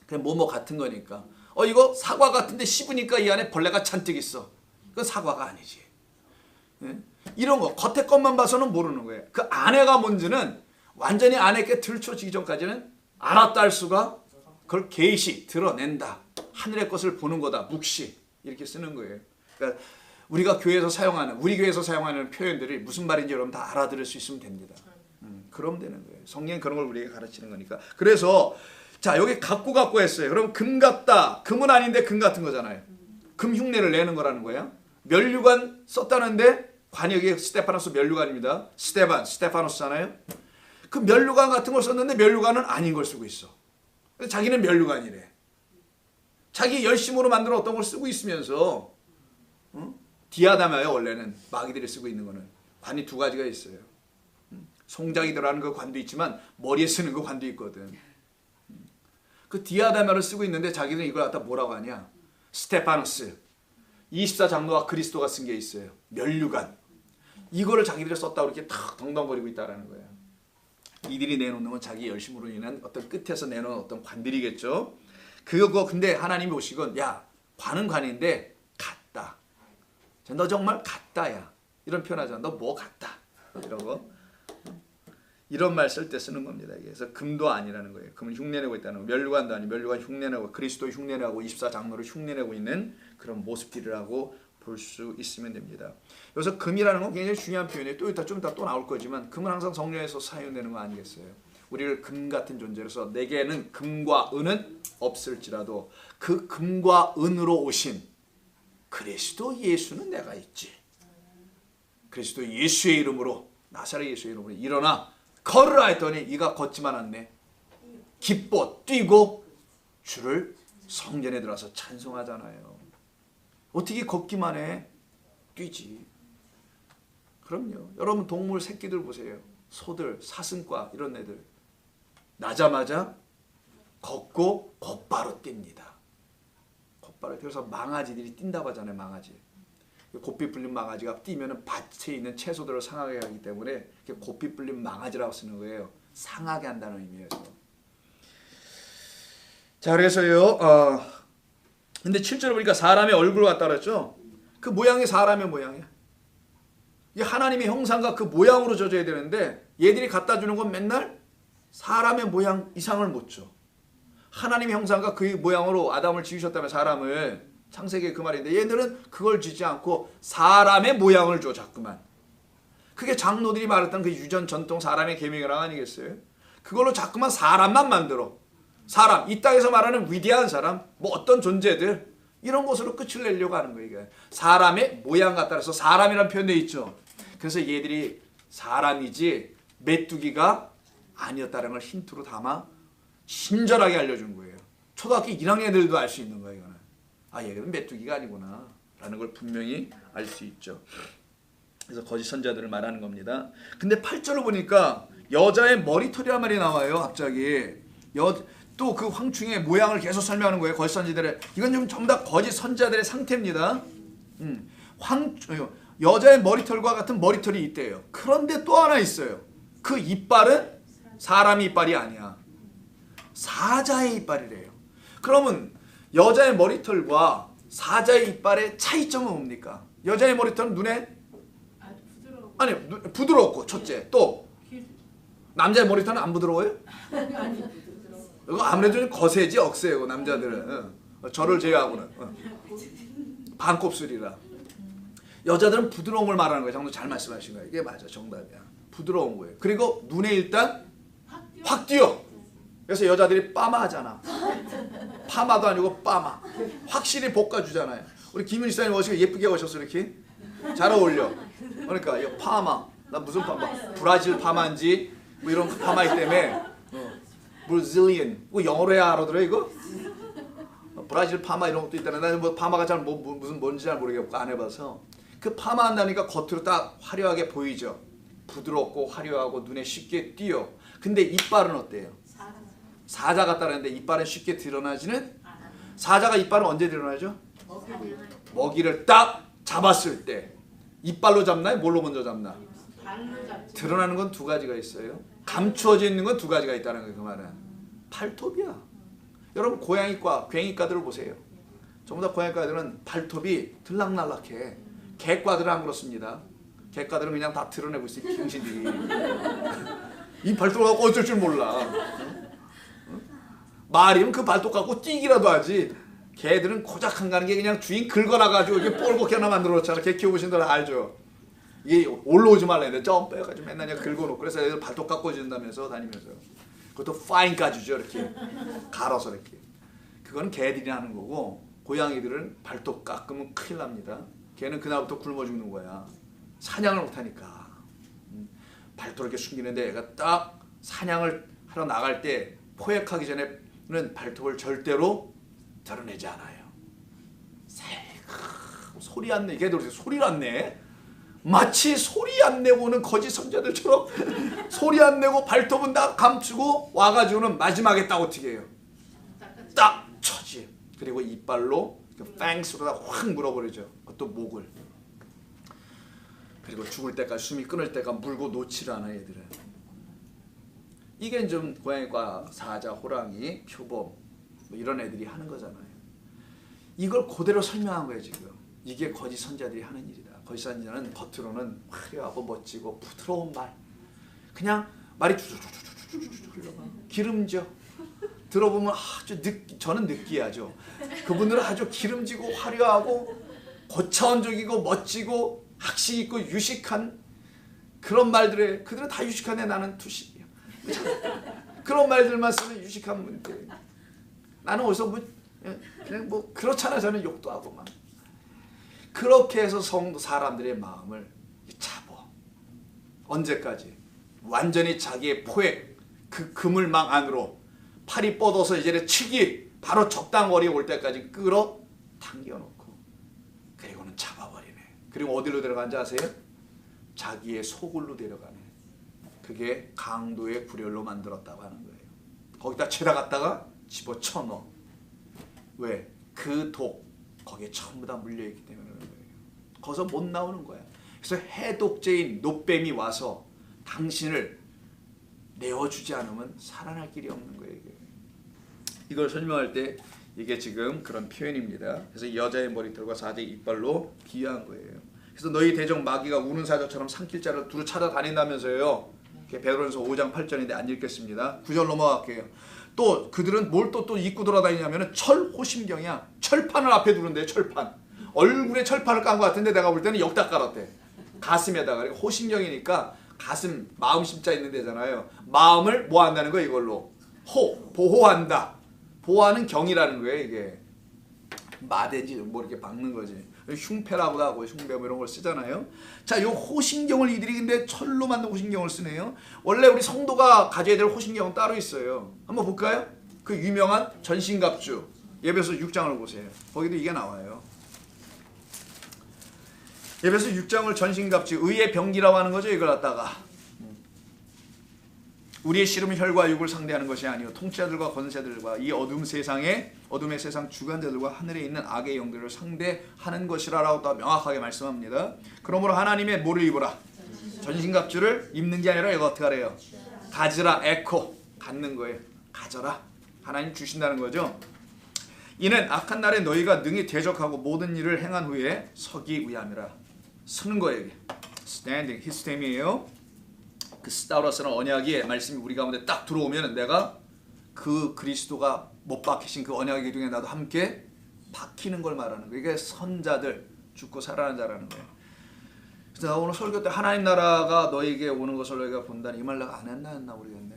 그냥 뭐뭐 같은 거니까. 이거 사과 같은데 씹으니까 이 안에 벌레가 잔뜩 있어. 그건 사과가 아니지. 네? 이런 거 겉의 것만 봐서는 모르는 거예요. 그 안에가 뭔지는 완전히 안에 게 들춰지기 전까지는 알았다 할 수가 그걸 계시 드러낸다. 하늘의 것을 보는 거다. 묵시 이렇게 쓰는 거예요. 그러니까 우리가 교회에서 사용하는 우리 교회에서 사용하는 표현들이 무슨 말인지 여러분 다 알아들을 수 있으면 됩니다. 그럼 되는 거예요. 성경은 그런 걸 우리에게 가르치는 거니까. 그래서 자 여기 갖고 했어요. 그럼 금 같다. 금은 아닌데 금 같은 거잖아요. 금 흉내를 내는 거라는 거예요. 면류관 썼다는데 관역이 스테파노스 면류관입니다. 스테파노스잖아요. 그 면류관 같은 걸 썼는데 면류관은 아닌 걸 쓰고 있어. 자기는 면류관이래. 자기 열심으로 만든 어떤 걸 쓰고 있으면서 디아다마예요. 원래는 마귀들이 쓰고 있는 거는 관이 두 가지가 있어요. 송장이 들어가는 그 관도 있지만 머리에 쓰는 그 관도 있거든. 그 디아다마를 쓰고 있는데 자기는 이걸 갖다 뭐라고 하냐? 스테파누스 24장로와 그리스도가 쓴 게 있어요. 면류관. 이거를 자기들이 썼다고 이렇게 탁 덩덩거리고 있다라는 거예요. 이들이 내놓는 건 자기 열심으로 인한 어떤 끝에서 내놓은 어떤 관들이겠죠. 그거 근데 하나님이 보시건 야 관은 관인데 같다. 너 정말 같다야. 이런 표현하잖아. 너 뭐 같다. 이러고 이런 말 쓸 때 쓰는 겁니다. 그래서 금도 아니라는 거예요. 금은 흉내내고 있다는 거. 면류관도 아니고 면류관 흉내내고 그리스도 흉내내고 24장로를 흉내내고 있는 그런 모습들이라고 볼 수 있으면 됩니다. 여기서 금이라는 건 굉장히 중요한 표현이에요. 좀 이따 또 나올 거지만 금은 항상 성령에서 사용되는 거 아니겠어요? 우리를 금 같은 존재로서 내게는 금과 은은 없을지라도 그 금과 은으로 오신 그리스도 예수는 내가 있지. 그리스도 예수의 이름으로 나사렛 예수의 이름으로 일어나 걸으라 했더니 이가 걷지만 않네. 기뻐 뛰고 주를 성전에 들어와서 찬송하잖아요. 어떻게 걷기만 해? 뛰지. 그럼요. 여러분 동물 새끼들 보세요. 소들, 사슴과 이런 애들. 나자마자 걷고 곧바로 뜁니다. 곧바로. 그래서 망아지들이 뛴다고 하잖아요. 망아지. 고삐 불린 망아지가 뛰면 밭에 있는 채소들을 상하게 하기 때문에 고삐 불린 망아지라고 쓰는 거예요. 상하게 한다는 의미에서. 자, 그래서요. 근데 7절에 보니까 사람의 얼굴을 갖다 그랬죠. 그 모양이 사람의 모양이야. 이 하나님의 형상과 그 모양으로 져줘야 되는데 얘들이 갖다 주는 건 맨날 사람의 모양 이상을 못 줘. 하나님의 형상과 그 모양으로 아담을 지으셨다면 사람을 창세기 그 말인데 얘들은 그걸 지지 않고 사람의 모양을 줘 자꾸만. 그게 장로들이 말했던 그 유전 전통 사람의 계명이랑 아니겠어요? 그걸로 자꾸만 사람만 만들어. 사람, 이 땅에서 말하는 위대한 사람, 뭐 어떤 존재들 이런 것으로 끝을 내려고 하는 거예요. 이게. 사람의 모양 같다 해서 사람이라는 표현돼 있죠. 그래서 얘들이 사람이지 메뚜기가 아니었다는 걸 힌트로 담아 친절하게 알려준 거예요. 초등학교 1학년 애들도 알 수 있는 거예요. 이거는. 아, 얘는 메뚜기가 아니구나 라는 걸 분명히 알 수 있죠. 그래서 거짓 선자들을 말하는 겁니다. 근데 8절을 보니까 여자의 머리털이란 말이 나와요. 갑자기 또 그 황충의 모양을 계속 설명하는 거예요. 거짓 선지들의. 이건 좀 전부 다 거짓 선자들의 상태입니다. 여자의 머리털과 같은 머리털이 있대요. 그런데 또 하나 있어요. 그 이빨은 사람의 이빨이 아니야. 사자의 이빨이래요. 그러면 여자의 머리털과 사자의 이빨의 차이점은 뭡니까? 여자의 머리털은 눈에 아니 부드럽고 첫째 또 남자의 머리털은 안 부드러워요? 이거 아무래도 좀 거세지 억세고 남자들은 저를 제외하고는 반곱슬이라. 여자들은 부드러운 걸 말하는 거예요. 장로 잘 말씀하신 거예요. 이게 맞아 정답이야. 부드러운 거예요. 그리고 눈에 일단 확 띄어. 그래서 여자들이 빠마하잖아. 파마도 아니고 빠마. 확실히 볶아주잖아요. 우리 김윤희 사님 오시고 예쁘게 오셨어 이렇게. 잘 어울려. 그러니까 이거 파마. 나 무슨 파마? 브라질 파마인지 뭐 이런 파마 때문에 브라질리언. 뭐 영어로 해야 알아들어 이거? 브라질 파마 이런 것도 있다네. 나는 뭐 파마가 잘 무슨 뭔지 잘 모르겠고 안 해봐서. 그 파마 한다니까 겉으로 딱 화려하게 보이죠. 부드럽고 화려하고 눈에 쉽게 띄어. 근데 이빨은 어때요? 사자 같다는데 이빨은 쉽게 드러나지는. 사자가 이빨은 언제 드러나죠? 먹이를 딱 잡았을 때. 이빨로 잡나요? 뭘로 먼저 잡나? 드러나는 건 두 가지가 있어요. 감추어져 있는 건 두 가지가 있다는 거예요. 그 말은 발톱이야. 여러분 고양이과, 괭이과들을 보세요. 전부 다 고양이과들은 발톱이 들락날락해. 개과들은 안 그렇습니다. 개과들은 그냥 다 드러내고 있어요. 귀신들이. 이 발톱을 갖고 어쩔 줄 몰라. 말이면 그 발톱 갖고 뛰기라도 하지. 개들은 고작 한 가는 게 그냥 주인 긁어놔가지고 이게 뻘겋게 하나 만들어놓잖아. 개 키워보신 분들은 알죠. 이게 올라오지 말라 했는데 점 빼가지고 맨날 그냥 긁어놓고 그래서 애들 발톱 깎아준다면서 다니면서. 그것도 파인까지 주죠. 이렇게 갈아서 이렇게. 그거는 개들이 하는 거고 고양이들은 발톱 깎으면 큰일 납니다. 걔는 그날부터 굶어 죽는 거야. 사냥을 못하니까. 발톱 이렇게 숨기는데 얘가 딱 사냥을 하러 나갈 때 포획하기 전에는 발톱을 절대로 드러내지 않아요. 소리 안 내. 걔들 소리를 안 내. 마치 소리 안 내고는 거짓 선자들처럼 소리 안 내고 발톱은 다 감추고 와가지고는 마지막에 딱 어떻게 해요? 딱 쳐지. 그리고 이빨로 팽스로 다 확 물어버리죠. 또 목을. 그리고 죽을 때까지 숨이 끊을 때까지 물고 놓지를 않아 얘들은. 이게 좀 고양이과 사자, 호랑이, 표범 뭐 이런 애들이 하는 거잖아요. 이걸 그대로 설명한 거예요 지금. 이게 거짓 선자들이 하는 일이다. 거짓 선자는 겉으로는 화려하고 멋지고 부드러운 말, 그냥 말이 주주주주주주주 흘러가. 기름져. 들어보면 아주 저는 느끼하죠. 그분들은 아주 기름지고 화려하고 고차원적이고 멋지고 학식 있고 유식한 그런 말들에, 그들은 다 유식한데 나는 투식이야. 그런 말들만 쓰는 유식한 분들. 나는 어디서 뭐 그냥 뭐 그렇잖아. 저는 욕도 하고 막. 그렇게 해서 성도 사람들의 마음을 잡어. 언제까지? 완전히 자기의 포획, 그 그물망 안으로 팔이 뻗어서 이제 치기 바로 적당거리에 올 때까지 끌어 당겨놓고 그리고는 잡아버리네. 그리고 어디로 데려간지 아세요? 자기의 소굴로 데려가네. 그게 강도의 구렬로 만들었다고 하는 거예요. 거기다 죄다 갖다가 집어쳐 넣어. 왜? 그 독 거기에 전부 다 물려있기 때문에 그런 거예요. 거기서 못 나오는 거야. 그래서 해독제인 노뱀이 와서 당신을 내어주지 않으면 살아날 길이 없는 거예요. 이걸 설명할 때 이게 지금 그런 표현입니다. 그래서 여자의 머리털과 사자의 이빨로 비유한 거예요. 그래서 너희 대적 마귀가 우는 사자처럼 산길 자를 두루 찾아다닌다면서요. 베드로전서 5장 8절인데 안 읽겠습니다. 9절 넘어갈게요. 또 그들은 뭘 또 입고 돌아다니냐면은 철호심경이야. 철판을 앞에 두는데 철판. 얼굴에 철판을 깐 것 같은데 내가 볼 때는 여기다 깔았대. 가슴에다가. 그러니까 호심경이니까 가슴, 마음 심자 있는 데잖아요. 마음을 뭐 한다는 거야 이걸로? 보호한다. 보호하는 경이라는 거예요 이게. 마대지 뭐 이렇게 박는 거지. 흉패라고도 하고 흉배 뭐 이런 걸 쓰잖아요. 자, 요 호심경을 이들이 근데 철로 만든 호심경을 쓰네요. 원래 우리 성도가 가져야 될 호심경은 따로 있어요. 한번 볼까요? 그 유명한 전신갑주 예배서 6장을 보세요. 거기도 이게 나와요. 예배서 6장을 전신갑주 의의 병기라고 하는 거죠. 이걸 갖다가 우리의 씨름은 혈과 육을 상대하는 것이 아니요 통치자들과 권세들과 이 어둠의 세상 주관자들과 하늘에 있는 악의 영들을 상대하는 것이라라고 또 명확하게 말씀합니다. 그러므로 하나님의 뭐를 입어라? 전신갑주를 입는 게 아니라 이거 어떻게 하래요? 가지라. 에코 갖는 거예요. 가져라. 하나님 주신다는 거죠. 이는 악한 날에 너희가 능히 대적하고 모든 일을 행한 후에 서기 위함이라. 서는 거예요. standing 히스템이에요. 그 스타우러스는 언약의 말씀이 우리 가운데 딱 들어오면 내가 그 그리스도가 못 박히신 그 언약의 기둥에 나도 함께 박히는 걸 말하는 거예요. 이게 선자들, 죽고 살아난 자라는 거예요. 그래서 나 오늘 설교 때 하나님 나라가 너에게 오는 것을 너희가 본다니 이 말 내가 안 했나 모르겠네.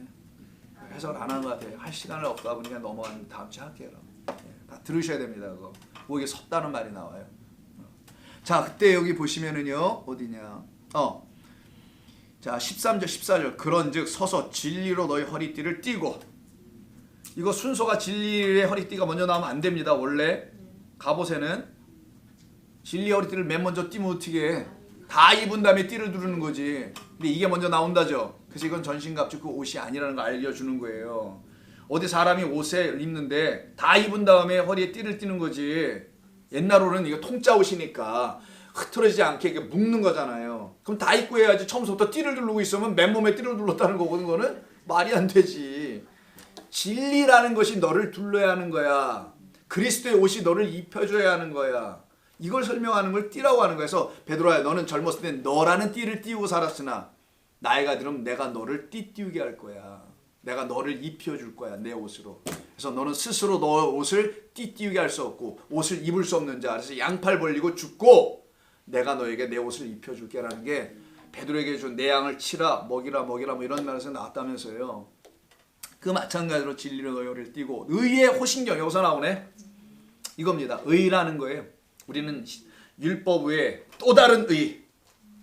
해석을 안 하는 것 같아요. 할 시간을 없다 보니까 넘어가는 다음 주에 할게요. 다 들으셔야 됩니다. 그거. 뭐 이게 섰다는 말이 나와요. 자, 그때 여기 보시면은요. 어디냐. 자, 13절 14절 그런즉 서서 진리로 너희 허리띠를 띠고. 이거 순서가 진리의 허리띠가 먼저 나오면 안 됩니다. 원래 갑옷에는 진리의 허리띠를 맨 먼저 띠면 어떻게 해? 다 입은 다음에 띠를 두르는 거지. 근데 이게 먼저 나온다죠. 그래서 이건 전신갑주 그 옷이 아니라는 걸 알려주는 거예요. 어디 사람이 옷을 입는데 다 입은 다음에 허리에 띠를 띠는 거지. 옛날로는 이거 통짜 옷이니까 흐트러지지 않게 이렇게 묶는 거잖아요. 그럼 다 입고 해야지. 처음부터 띠를 두르고 있으면 맨몸에 띠를 둘렀다는 거거든. 그거는 말이 안 되지. 진리라는 것이 너를 둘러야 하는 거야. 그리스도의 옷이 너를 입혀줘야 하는 거야. 이걸 설명하는 걸 띠라고 하는 거야. 그래서 베드로야, 너는 젊었을 때 너라는 띠를 띠우고 살았으나 나이가 들으면 내가 너를 띠띠우게 할 거야. 내가 너를 입혀줄 거야, 내 옷으로. 그래서 너는 스스로 너의 옷을 띠띠우게 할 수 없고 옷을 입을 수 없는 자. 그래서 양팔 벌리고 죽고 내가 너에게 내 옷을 입혀줄게 라는 게 베드로에게 준 내 양을 치라 먹이라 뭐 이런 말에서 나왔다면서요. 그 마찬가지로 진리로 너희를 띠고 의의 호신경 여기서 나오네. 이겁니다. 의라는 거예요. 우리는 율법 외에 또 다른 의,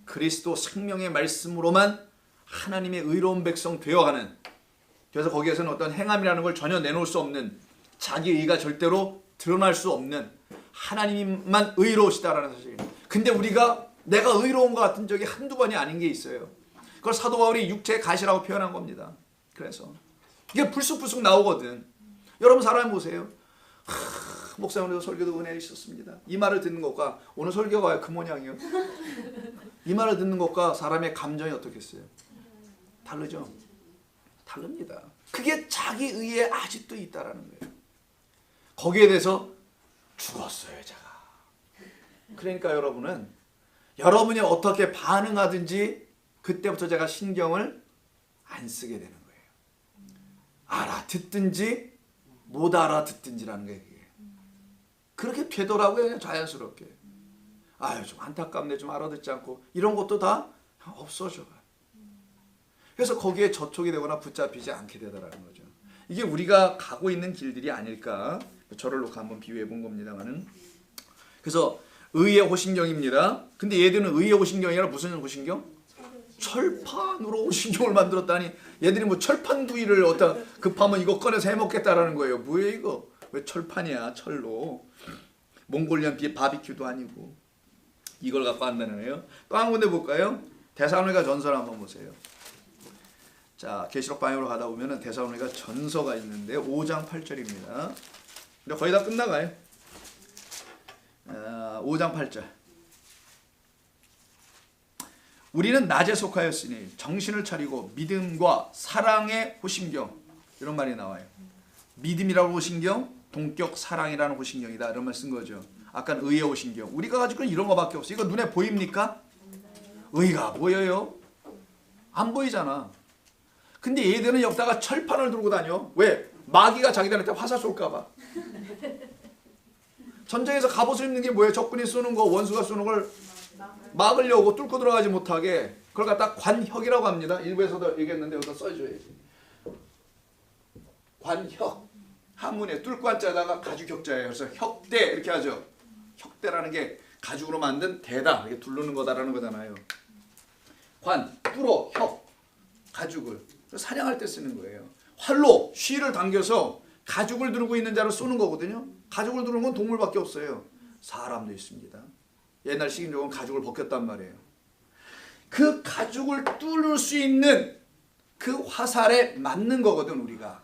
그리스도 생명의 말씀으로만 하나님의 의로운 백성 되어가는 그래서 거기에서는 어떤 행함이라는 걸 전혀 내놓을 수 없는, 자기 의가 절대로 드러날 수 없는 하나님만 의로우시다라는 사실입니다. 근데 우리가 내가 의로운 것 같은 적이 한두 번이 아닌 게 있어요. 그걸 사도 바울이 육체의 가시라고 표현한 겁니다. 그래서 이게 불쑥불쑥 나오거든. 여러분 사람 보세요. 목사님 오늘 설교도 은혜 있었습니다. 이 말을 듣는 것과 오늘 설교가 왜 그 모양이요? 이 말을 듣는 것과 사람의 감정이 어떻겠어요? 다르죠? 다릅니다. 그게 자기 의에 아직도 있다라는 거예요. 거기에 대해서 죽었어요, 제가. 그러니까 여러분이 어떻게 반응하든지 그때부터 제가 신경을 안 쓰게 되는 거예요. 알아듣든지 못 알아듣든지라는 거예요. 그렇게 되더라고요, 그냥 자연스럽게. 아유, 좀 안타깝네, 좀 알아듣지 않고. 이런 것도 다 없어져. 그래서 거기에 저촉이 되거나 붙잡히지 않게 되더라는 거죠. 이게 우리가 가고 있는 길들이 아닐까. 저를 놓고 한번 비유해 본 겁니다만은. 그래서 의의 호신경입니다. 근데 얘들은 의의 호신경이 아니라 무슨 호신경? 철판으로 호신경을 만들었다니. 얘들이 뭐 철판구이를 어떤 급하면 이거 꺼내서 해먹겠다라는 거예요. 뭐예요 이거? 왜 철판이야, 철로. 몽골리안 바비큐도 아니고. 이걸 갖고 한다는 거예요. 또 한 군데 볼까요? 데살로니가 전서를 한번 보세요. 자, 계시록 방향으로 가다 보면은 데살로니가 전서가 있는데 5장 8절입니다. 근데 거의 다 끝나가요. 5장 8절. 우리는 낮에 속하였으니 정신을 차리고 믿음과 사랑의 호심경, 이런 말이 나와요. 믿음이라는 호심경, 동격 사랑이라는 호심경이다, 이런 말 쓴 거죠. 아까는 의의 호심경. 우리가 가지고 이런 거밖에 없어. 이거 눈에 보입니까? 의가 보여요? 안 보이잖아. 근데 얘들은 여기다가 철판을 들고 다녀. 왜? 마귀가 자기들한테 화살 쏠까 봐. 전쟁에서 갑옷을 입는 게 뭐예요? 적군이 쏘는 거, 원수가 쏘는 걸 막으려고, 뚫고 들어가지 못하게. 그걸 갖다 관혁이라고 합니다. 일부에서도 얘기했는데 여기다 써줘야지. 관혁. 한문에 뚫고 한자다가 가죽격자예요. 그래서 혁대 이렇게 하죠. 혁대라는 게 가죽으로 만든 대다, 이렇게 두르는 거다라는 거잖아요. 관, 뚫어, 혁, 가죽을 사냥할 때 쓰는 거예요. 활로 쉬를 당겨서 가죽을 두르고 있는 자를 쏘는 거거든요. 가죽을 두르는 건 동물밖에 없어요. 사람도 있습니다. 옛날 식인종은 가죽을 벗겼단 말이에요. 그 가죽을 뚫을 수 있는 그 화살에 맞는 거거든, 우리가.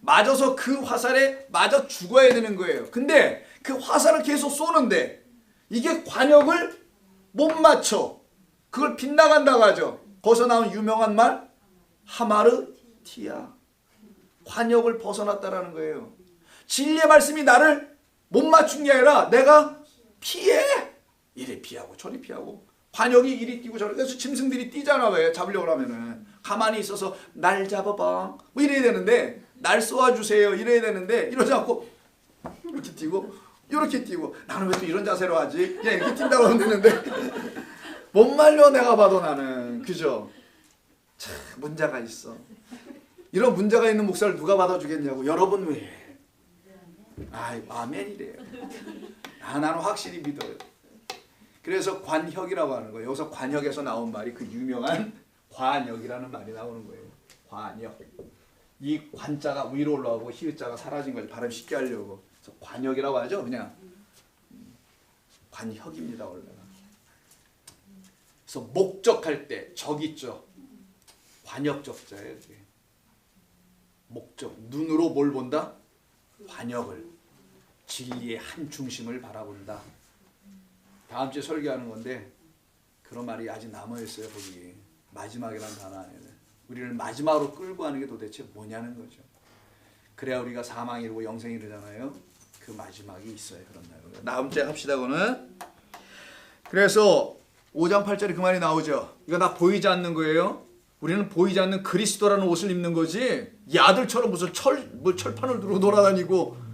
맞아서 그 화살에 맞아 죽어야 되는 거예요. 근데 그 화살을 계속 쏘는데 이게 관역을 못 맞춰. 그걸 빗나간다고 하죠. 거기서 나온 유명한 말, 하마르티아. 관역을 벗어났다라는 거예요. 진리의 말씀이 나를 못 맞춘 게 아니라 내가 피해. 이리 피하고 저리 피하고. 관역이 이리 뛰고 저리. 그래서 짐승들이 뛰잖아. 왜? 잡으려고 하면은. 가만히 있어서 날 잡아봐. 뭐 이래야 되는데, 날 쏘아주세요. 이래야 되는데, 이러지 않고 이렇게 뛰고 이렇게 뛰고. 나는 왜 또 이런 자세로 하지? 그냥 이렇게 뛴다고 하면 되는데 못 말려 내가 봐도 나는. 그죠? 참 문제가 있어. 이런 문제가 있는 목사를 누가 받아주겠냐고. 여러분 왜? 아이, 아멘이래요. 나는 확실히 믿어요. 그래서 관혁이라고 하는 거예요. 여기서 관혁에서 나온 말이 그 유명한 관역이라는 말이 나오는 거예요. 관역. 이 관자가 위로 올라가고 히읗자가 사라진 거지. 발음 쉽게 하려고. 그래서 관역이라고 하죠. 그냥 관혁입니다, 원래는. 그래서 목적할 때 적 있죠. 관역적자예요. 목적. 눈으로 뭘 본다? 관역을. 진리의 한 중심을 바라본다. 다음 주에 설교하는 건데 그런 말이 아직 남아있어요. 거기 마지막이라는 단어 안에는. 우리를 마지막으로 끌고 가는 게 도대체 뭐냐는 거죠. 그래야 우리가 사망이 이르고 영생이 이르잖아요. 그 마지막이 있어요. 그런 날. 다음 주에 합시다. 그거는. 그래서 5장 8절에 그 말이 나오죠. 이거 다 보이지 않는 거예요. 우리는 보이지 않는 그리스도라는 옷을 입는 거지. 이 아들처럼 무슨 철판을 들고 돌아다니고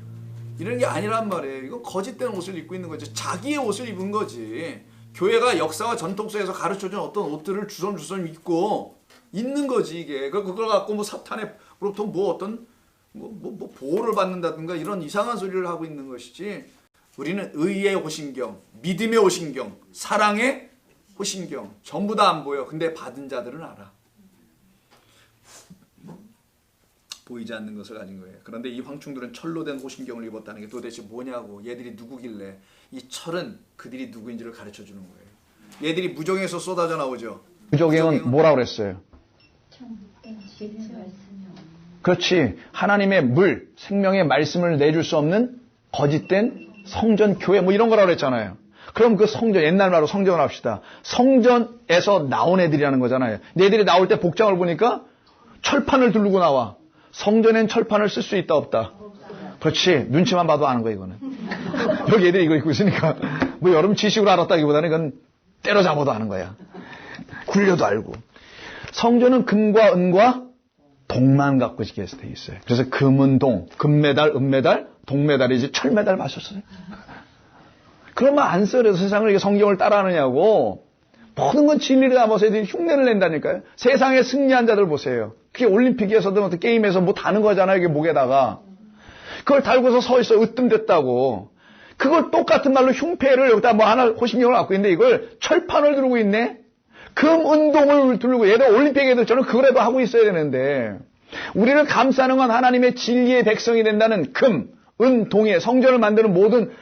이런 게 아니란 말이에요. 이거 거짓된 옷을 입고 있는 거지. 자기의 옷을 입은 거지. 교회가 역사와 전통 속에서 가르쳐준 어떤 옷들을 주섬주섬 입고 있는 거지 이게. 그걸 갖고 뭐 사탄으로부터 뭐 어떤 뭐 보호를 받는다든가 이런 이상한 소리를 하고 있는 것이지. 우리는 의의 호신경, 믿음의 호신경, 사랑의 호신경 전부 다 안 보여. 근데 받은 자들은 알아. 보이지 않는 것을 가진 거예요. 그런데 이 황충들은 철로 된 호심경을 입었다는 게 도대체 뭐냐고, 얘들이 누구길래, 이 철은 그들이 누구인지를 가르쳐 주는 거예요. 얘들이 무정에서 쏟아져 나오죠. 무적행은 뭐라고 그랬어요? 그렇지. 하나님의 물, 생명의 말씀을 내줄 수 없는 거짓된 성전, 교회 뭐 이런 거라고 그랬잖아요. 그럼 그 성전, 옛날 말로 성전을 합시다. 성전에서 나온 애들이라는 거잖아요. 얘들이 나올 때 복장을 보니까 철판을 두르고 나와. 성전엔 철판을 쓸 수 있다 없다? 그렇지. 눈치만 봐도 아는 거야 이거는. 여기 애들이 이거 입고 있으니까 뭐 여러분 지식으로 알았다기보다는 이건 때려잡아도 아는 거야. 굴려도 알고. 성전은 금과 은과 동만 갖고 있게 돼 있어요. 그래서 금은 동, 금메달, 은메달, 동메달이지 철메달 마셨어요. 그러면 안 써요. 그래서 세상을 이게 성경을 따라하느냐고. 모든 건 진리를 담아서 애들이 흉내를 낸다니까요. 세상에 승리한 자들 보세요. 그게 올림픽에서든 어떤 게임에서 뭐 다는 거잖아요. 이게 목에다가. 그걸 달고서 서 있어 으뜸됐다고. 그걸 똑같은 말로 흉패를 여기다 뭐 하나 호신경을 갖고 있는데 이걸 철판을 들고 있네. 금, 운동을 들고 얘들 올림픽에도 저는 그거라도 하고 있어야 되는데 우리를 감싸는 건 하나님의 진리의 백성이 된다는 금, 은, 동의 성전을 만드는 모든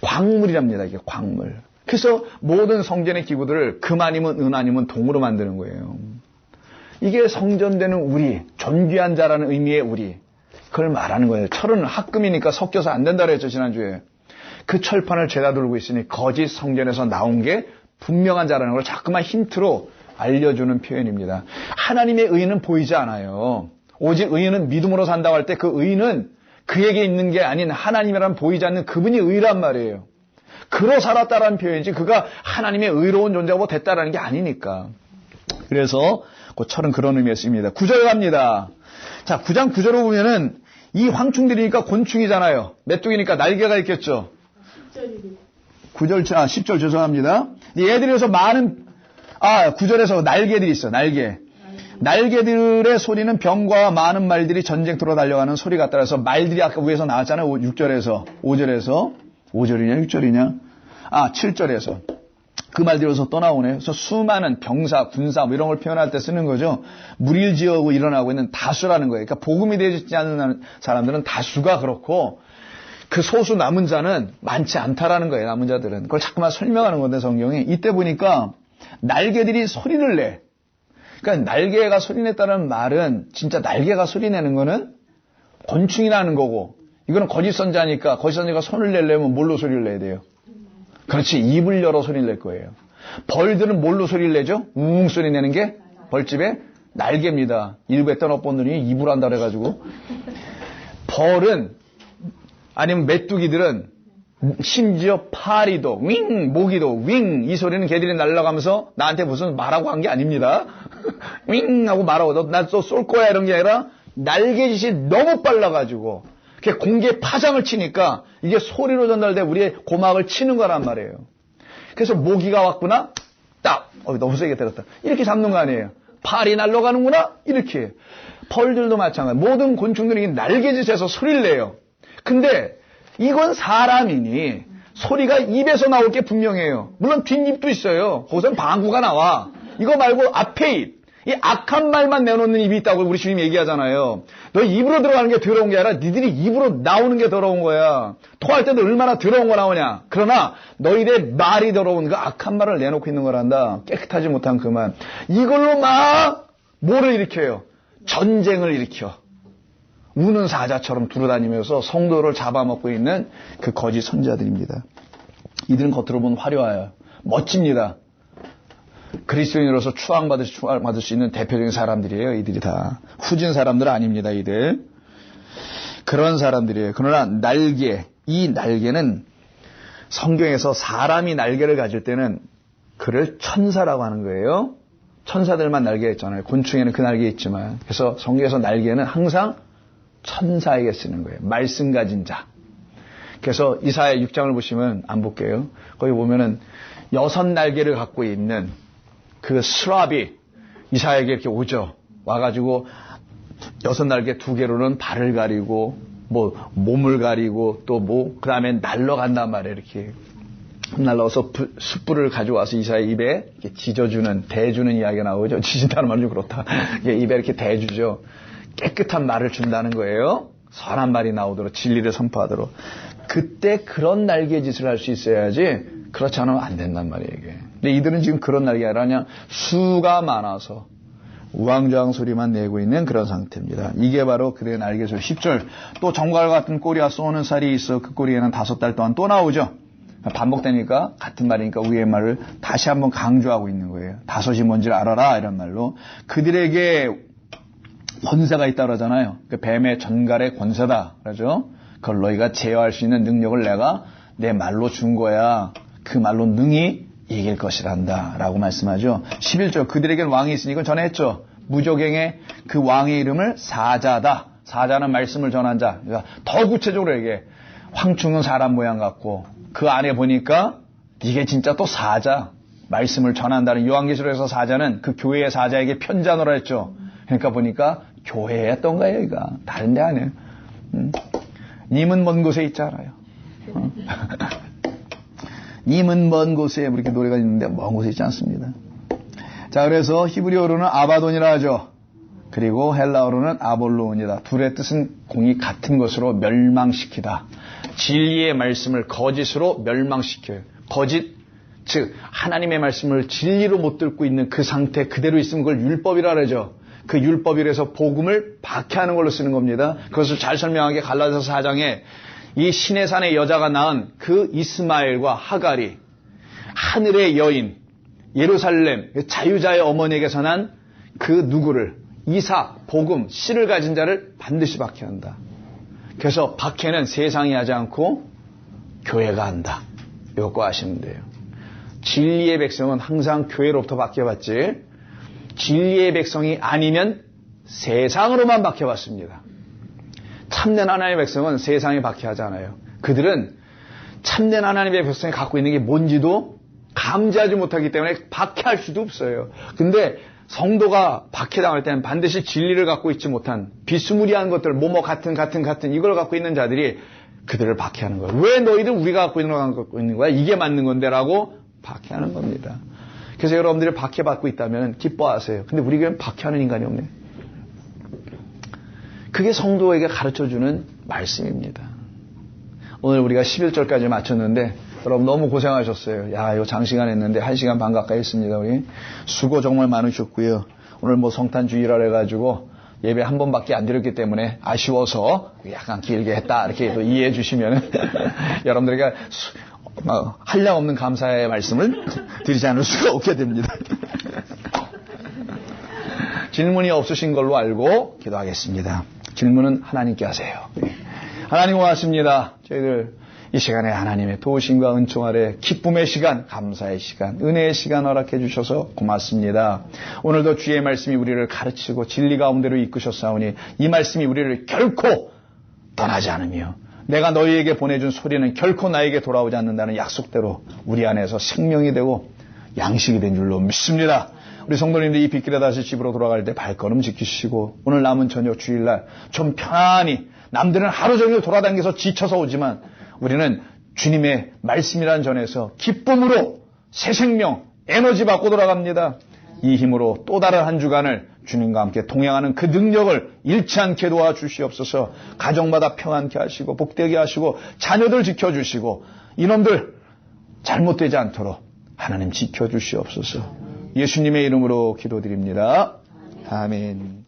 광물이랍니다. 이게 광물. 그래서 모든 성전의 기구들을 금 아니면 은 아니면 동으로 만드는 거예요. 이게 성전되는 우리, 존귀한 자라는 의미의 우리. 그걸 말하는 거예요. 철은 합금이니까 섞여서 안 된다 그랬죠, 지난주에. 그 철판을 죄다 들고 있으니 거짓 성전에서 나온 게 분명한 자라는 걸 자꾸만 힌트로 알려주는 표현입니다. 하나님의 의는 보이지 않아요. 오직 의인은 믿음으로 산다고 할 때 그 의는 그에게 있는 게 아닌 하나님이란 보이지 않는 그분이 의란 말이에요. 그로 살았다라는 표현이지 그가 하나님의 의로운 존재가 됐다라는 게 아니니까. 그래서 그 철은 그런 의미에 쓰입니다. 9절 갑니다. 자, 9장 9절을 보면은 이 황충들이니까 곤충이잖아요. 메뚜기니까 날개가 있겠죠. 10절 죄송합니다. 얘들에서 많은 9절에서 날개들이 있어. 날개들의 소리는 병과 많은 말들이 전쟁터로 달려가는 소리 같다 해서 말들이 아까 위에서 나왔잖아요. 6절에서 5절이냐 6절이냐 7절에서 그 말들에서 또 나오네요. 그래서 수많은 병사, 군사 뭐 이런 걸 표현할 때 쓰는 거죠. 무릴지어고 일어나고 있는 다수라는 거예요. 그러니까 복음이 되지 않는 사람들은 다수가 그렇고 그 소수 남은 자는 많지 않다라는 거예요. 남은 자들은. 그걸 자꾸만 설명하는 건데 성경이. 이때 보니까 날개들이 소리를 내. 그러니까 날개가 소리냈다는 말은 진짜 날개가 소리내는 거는 곤충이라는 거고 이거는 거짓 선자니까 거짓 선자가 손을 내려면 뭘로 소리를 내야 돼요? 그렇지. 입을 열어 소리를 낼 거예요. 벌들은 뭘로 소리를 내죠? 웅 소리 내는 게 벌집의 날개입니다. 일부에 떠나본들이 입으로 한다 그래가지고 벌은 아니면 메뚜기들은 심지어 파리도 윙 모기도 윙 이 소리는 걔들이 날아가면서 나한테 무슨 말하고 한 게 아닙니다. 윙 하고 말하고 나 또 쏠 거야 이런 게 아니라 날개짓이 너무 빨라가지고 공기에 파장을 치니까 이게 소리로 전달돼 우리의 고막을 치는 거란 말이에요. 그래서 모기가 왔구나 딱 너무 세게 때렸다 이렇게 잡는 거 아니에요. 파리 날아가는구나 이렇게. 벌들도 마찬가지. 모든 곤충들이 날개짓에서 소리를 내요. 근데 이건 사람이니 소리가 입에서 나올 게 분명해요. 물론 뒷입도 있어요. 거기서는 방구가 나와. 이거 말고 앞에 입. 이 악한 말만 내놓는 입이 있다고 우리 주님 얘기하잖아요. 너 입으로 들어가는 게 더러운 게 아니라 니들이 입으로 나오는 게 더러운 거야. 토할 때도 얼마나 더러운 거 나오냐. 그러나 너희들의 말이 더러운 그 악한 말을 내놓고 있는 거란다. 깨끗하지 못한 그 말. 이걸로 막 뭐를 일으켜요? 전쟁을 일으켜. 우는 사자처럼 두루다니면서 성도를 잡아먹고 있는 그 거짓 선자들입니다. 이들은 겉으로 보면 화려해요. 멋집니다. 그리스도인으로서 추앙받을 수 있는 대표적인 사람들이에요. 이들이 다. 후진 사람들 아닙니다. 이들. 그런 사람들이에요. 그러나 이 날개는 성경에서 사람이 날개를 가질 때는 그를 천사라고 하는 거예요. 천사들만 날개 있잖아요. 곤충에는 그 날개 있지만. 그래서 성경에서 날개는 항상 천사에게 쓰는 거예요. 말씀 가진 자. 그래서 이사야 6장을 보시면 안 볼게요. 거기 보면은 6날개를 갖고 있는 그 스랍이 이사야에게 이렇게 오죠. 와가지고 6날개 2개로는 발을 가리고 뭐 몸을 가리고 또 뭐 그 다음에 날아간단 말이에요. 이렇게 날라와서 숯불을 가져와서 이사야 입에 이렇게 지져주는 대주는 이야기가 나오죠. 지진다는 말은 좀 그렇다. 입에 이렇게 대주죠. 깨끗한 말을 준다는 거예요. 선한 말이 나오도록 진리를 선포하도록. 그때 그런 날개짓을 할 수 있어야지 그렇지 않으면 안 된단 말이에요. 이게. 근데 이들은 지금 그런 날개가 아니라 그냥 수가 많아서 우왕좌왕 소리만 내고 있는 그런 상태입니다. 이게 바로 그들의 날개소리. 10절 또 정갈과 같은 꼬리와 쏘는 살이 있어 그 꼬리에는 5달 동안 또 나오죠. 반복되니까 같은 말이니까 위의 말을 다시 한번 강조하고 있는 거예요. 5이 뭔지를 알아라 이런 말로. 그들에게 권세가 있다고 그러잖아요. 그 뱀의 전갈의 권세다 그러죠. 그걸 너희가 제어할 수 있는 능력을 내가 내 말로 준 거야. 그 말로 능히 이길 것이란다 라고 말씀하죠. 11절 그들에게는 왕이 있으니 이건 전에 했죠. 무조갱의 그 왕의 이름을 사자다. 사자는 말씀을 전한 자. 그러니까 더 구체적으로 얘기해. 황충은 사람 모양 같고 그 안에 보니까 이게 진짜 또 사자. 말씀을 전한다는 요한계시록에서 사자는 그 교회의 사자에게 편지하노라 했죠. 그러니까 보니까 교회였던 거예요. 여기가. 다른 데 아니에요. 님은 먼 곳에 있잖아요. 님은 먼 곳에 이렇게 노래가 있는데 먼 곳에 있지 않습니다. 자, 그래서 히브리어로는 아바돈이라 하죠. 그리고 헬라어로는 아볼로온이다. 둘의 뜻은 공이 같은 것으로 멸망시키다. 진리의 말씀을 거짓으로 멸망시켜요. 거짓, 즉 하나님의 말씀을 진리로 못 듣고 있는 그 상태 그대로 있으면 그걸 율법이라 그러죠. 그 율법이라서 복음을 박해하는 걸로 쓰는 겁니다. 그것을 잘 설명하게 갈라디아서 4장에 이 시내산의 여자가 낳은 그 이스마엘과 하갈이 하늘의 여인 예루살렘 자유자의 어머니에게서 난 그 누구를 이삭, 복음, 씨를 가진 자를 반드시 박해한다. 그래서 박해는 세상이 하지 않고 교회가 한다. 이거 아시면 돼요. 진리의 백성은 항상 교회로부터 박해받지 진리의 백성이 아니면 세상으로만 박해받습니다. 참된 하나님의 백성은 세상에 박해하지 않아요. 그들은 참된 하나님의 백성이 갖고 있는 게 뭔지도 감지하지 못하기 때문에 박해할 수도 없어요. 근데 성도가 박해당할 때는 반드시 진리를 갖고 있지 못한 비스무리한 것들, 뭐뭐 같은 이걸 갖고 있는 자들이 그들을 박해하는 거예요. 왜 너희들 우리가 갖고 있는 걸 갖고 있는 거야? 이게 맞는 건데라고 박해하는 겁니다. 그래서 여러분들이 박해받고 있다면 기뻐하세요. 근데 우리 교회는 박해하는 인간이 없네. 그게 성도에게 가르쳐주는 말씀입니다. 오늘 우리가 11절까지 마쳤는데 여러분 너무 고생하셨어요. 야, 이거 장시간 했는데 1시간 반 가까이 했습니다. 우리 수고 정말 많으셨고요. 오늘 뭐 성탄 주일이라 해가지고 예배 한 번밖에 안 드렸기 때문에 아쉬워서 약간 길게 했다 이렇게 또 이해해 주시면 여러분들에게 한량없는 감사의 말씀을 드리지 않을 수가 없게 됩니다. 질문이 없으신 걸로 알고 기도하겠습니다. 질문은 하나님께 하세요. 하나님 고맙습니다. 저희들 이 시간에 하나님의 도우심과 은총 아래 기쁨의 시간, 감사의 시간, 은혜의 시간 허락해 주셔서 고맙습니다. 오늘도 주의 말씀이 우리를 가르치고 진리 가운데로 이끄셨사오니 이 말씀이 우리를 결코 떠나지 않으며 내가 너희에게 보내준 소리는 결코 나에게 돌아오지 않는다는 약속대로 우리 안에서 생명이 되고 양식이 된 줄로 믿습니다. 우리 성도님들 이 빗길에 다시 집으로 돌아갈 때 발걸음 지키시고 오늘 남은 저녁 주일날 좀 편안히 남들은 하루 종일 돌아다니면서 지쳐서 오지만 우리는 주님의 말씀이란 전에서 기쁨으로 새 생명, 에너지 받고 돌아갑니다. 이 힘으로 또 다른 한 주간을 주님과 함께 동행하는 그 능력을 잃지 않게 도와주시옵소서. 가정마다 평안케 하시고 복되게 하시고 자녀들 지켜주시고 이놈들 잘못되지 않도록 하나님 지켜주시옵소서. 예수님의 이름으로 기도드립니다. 아멘.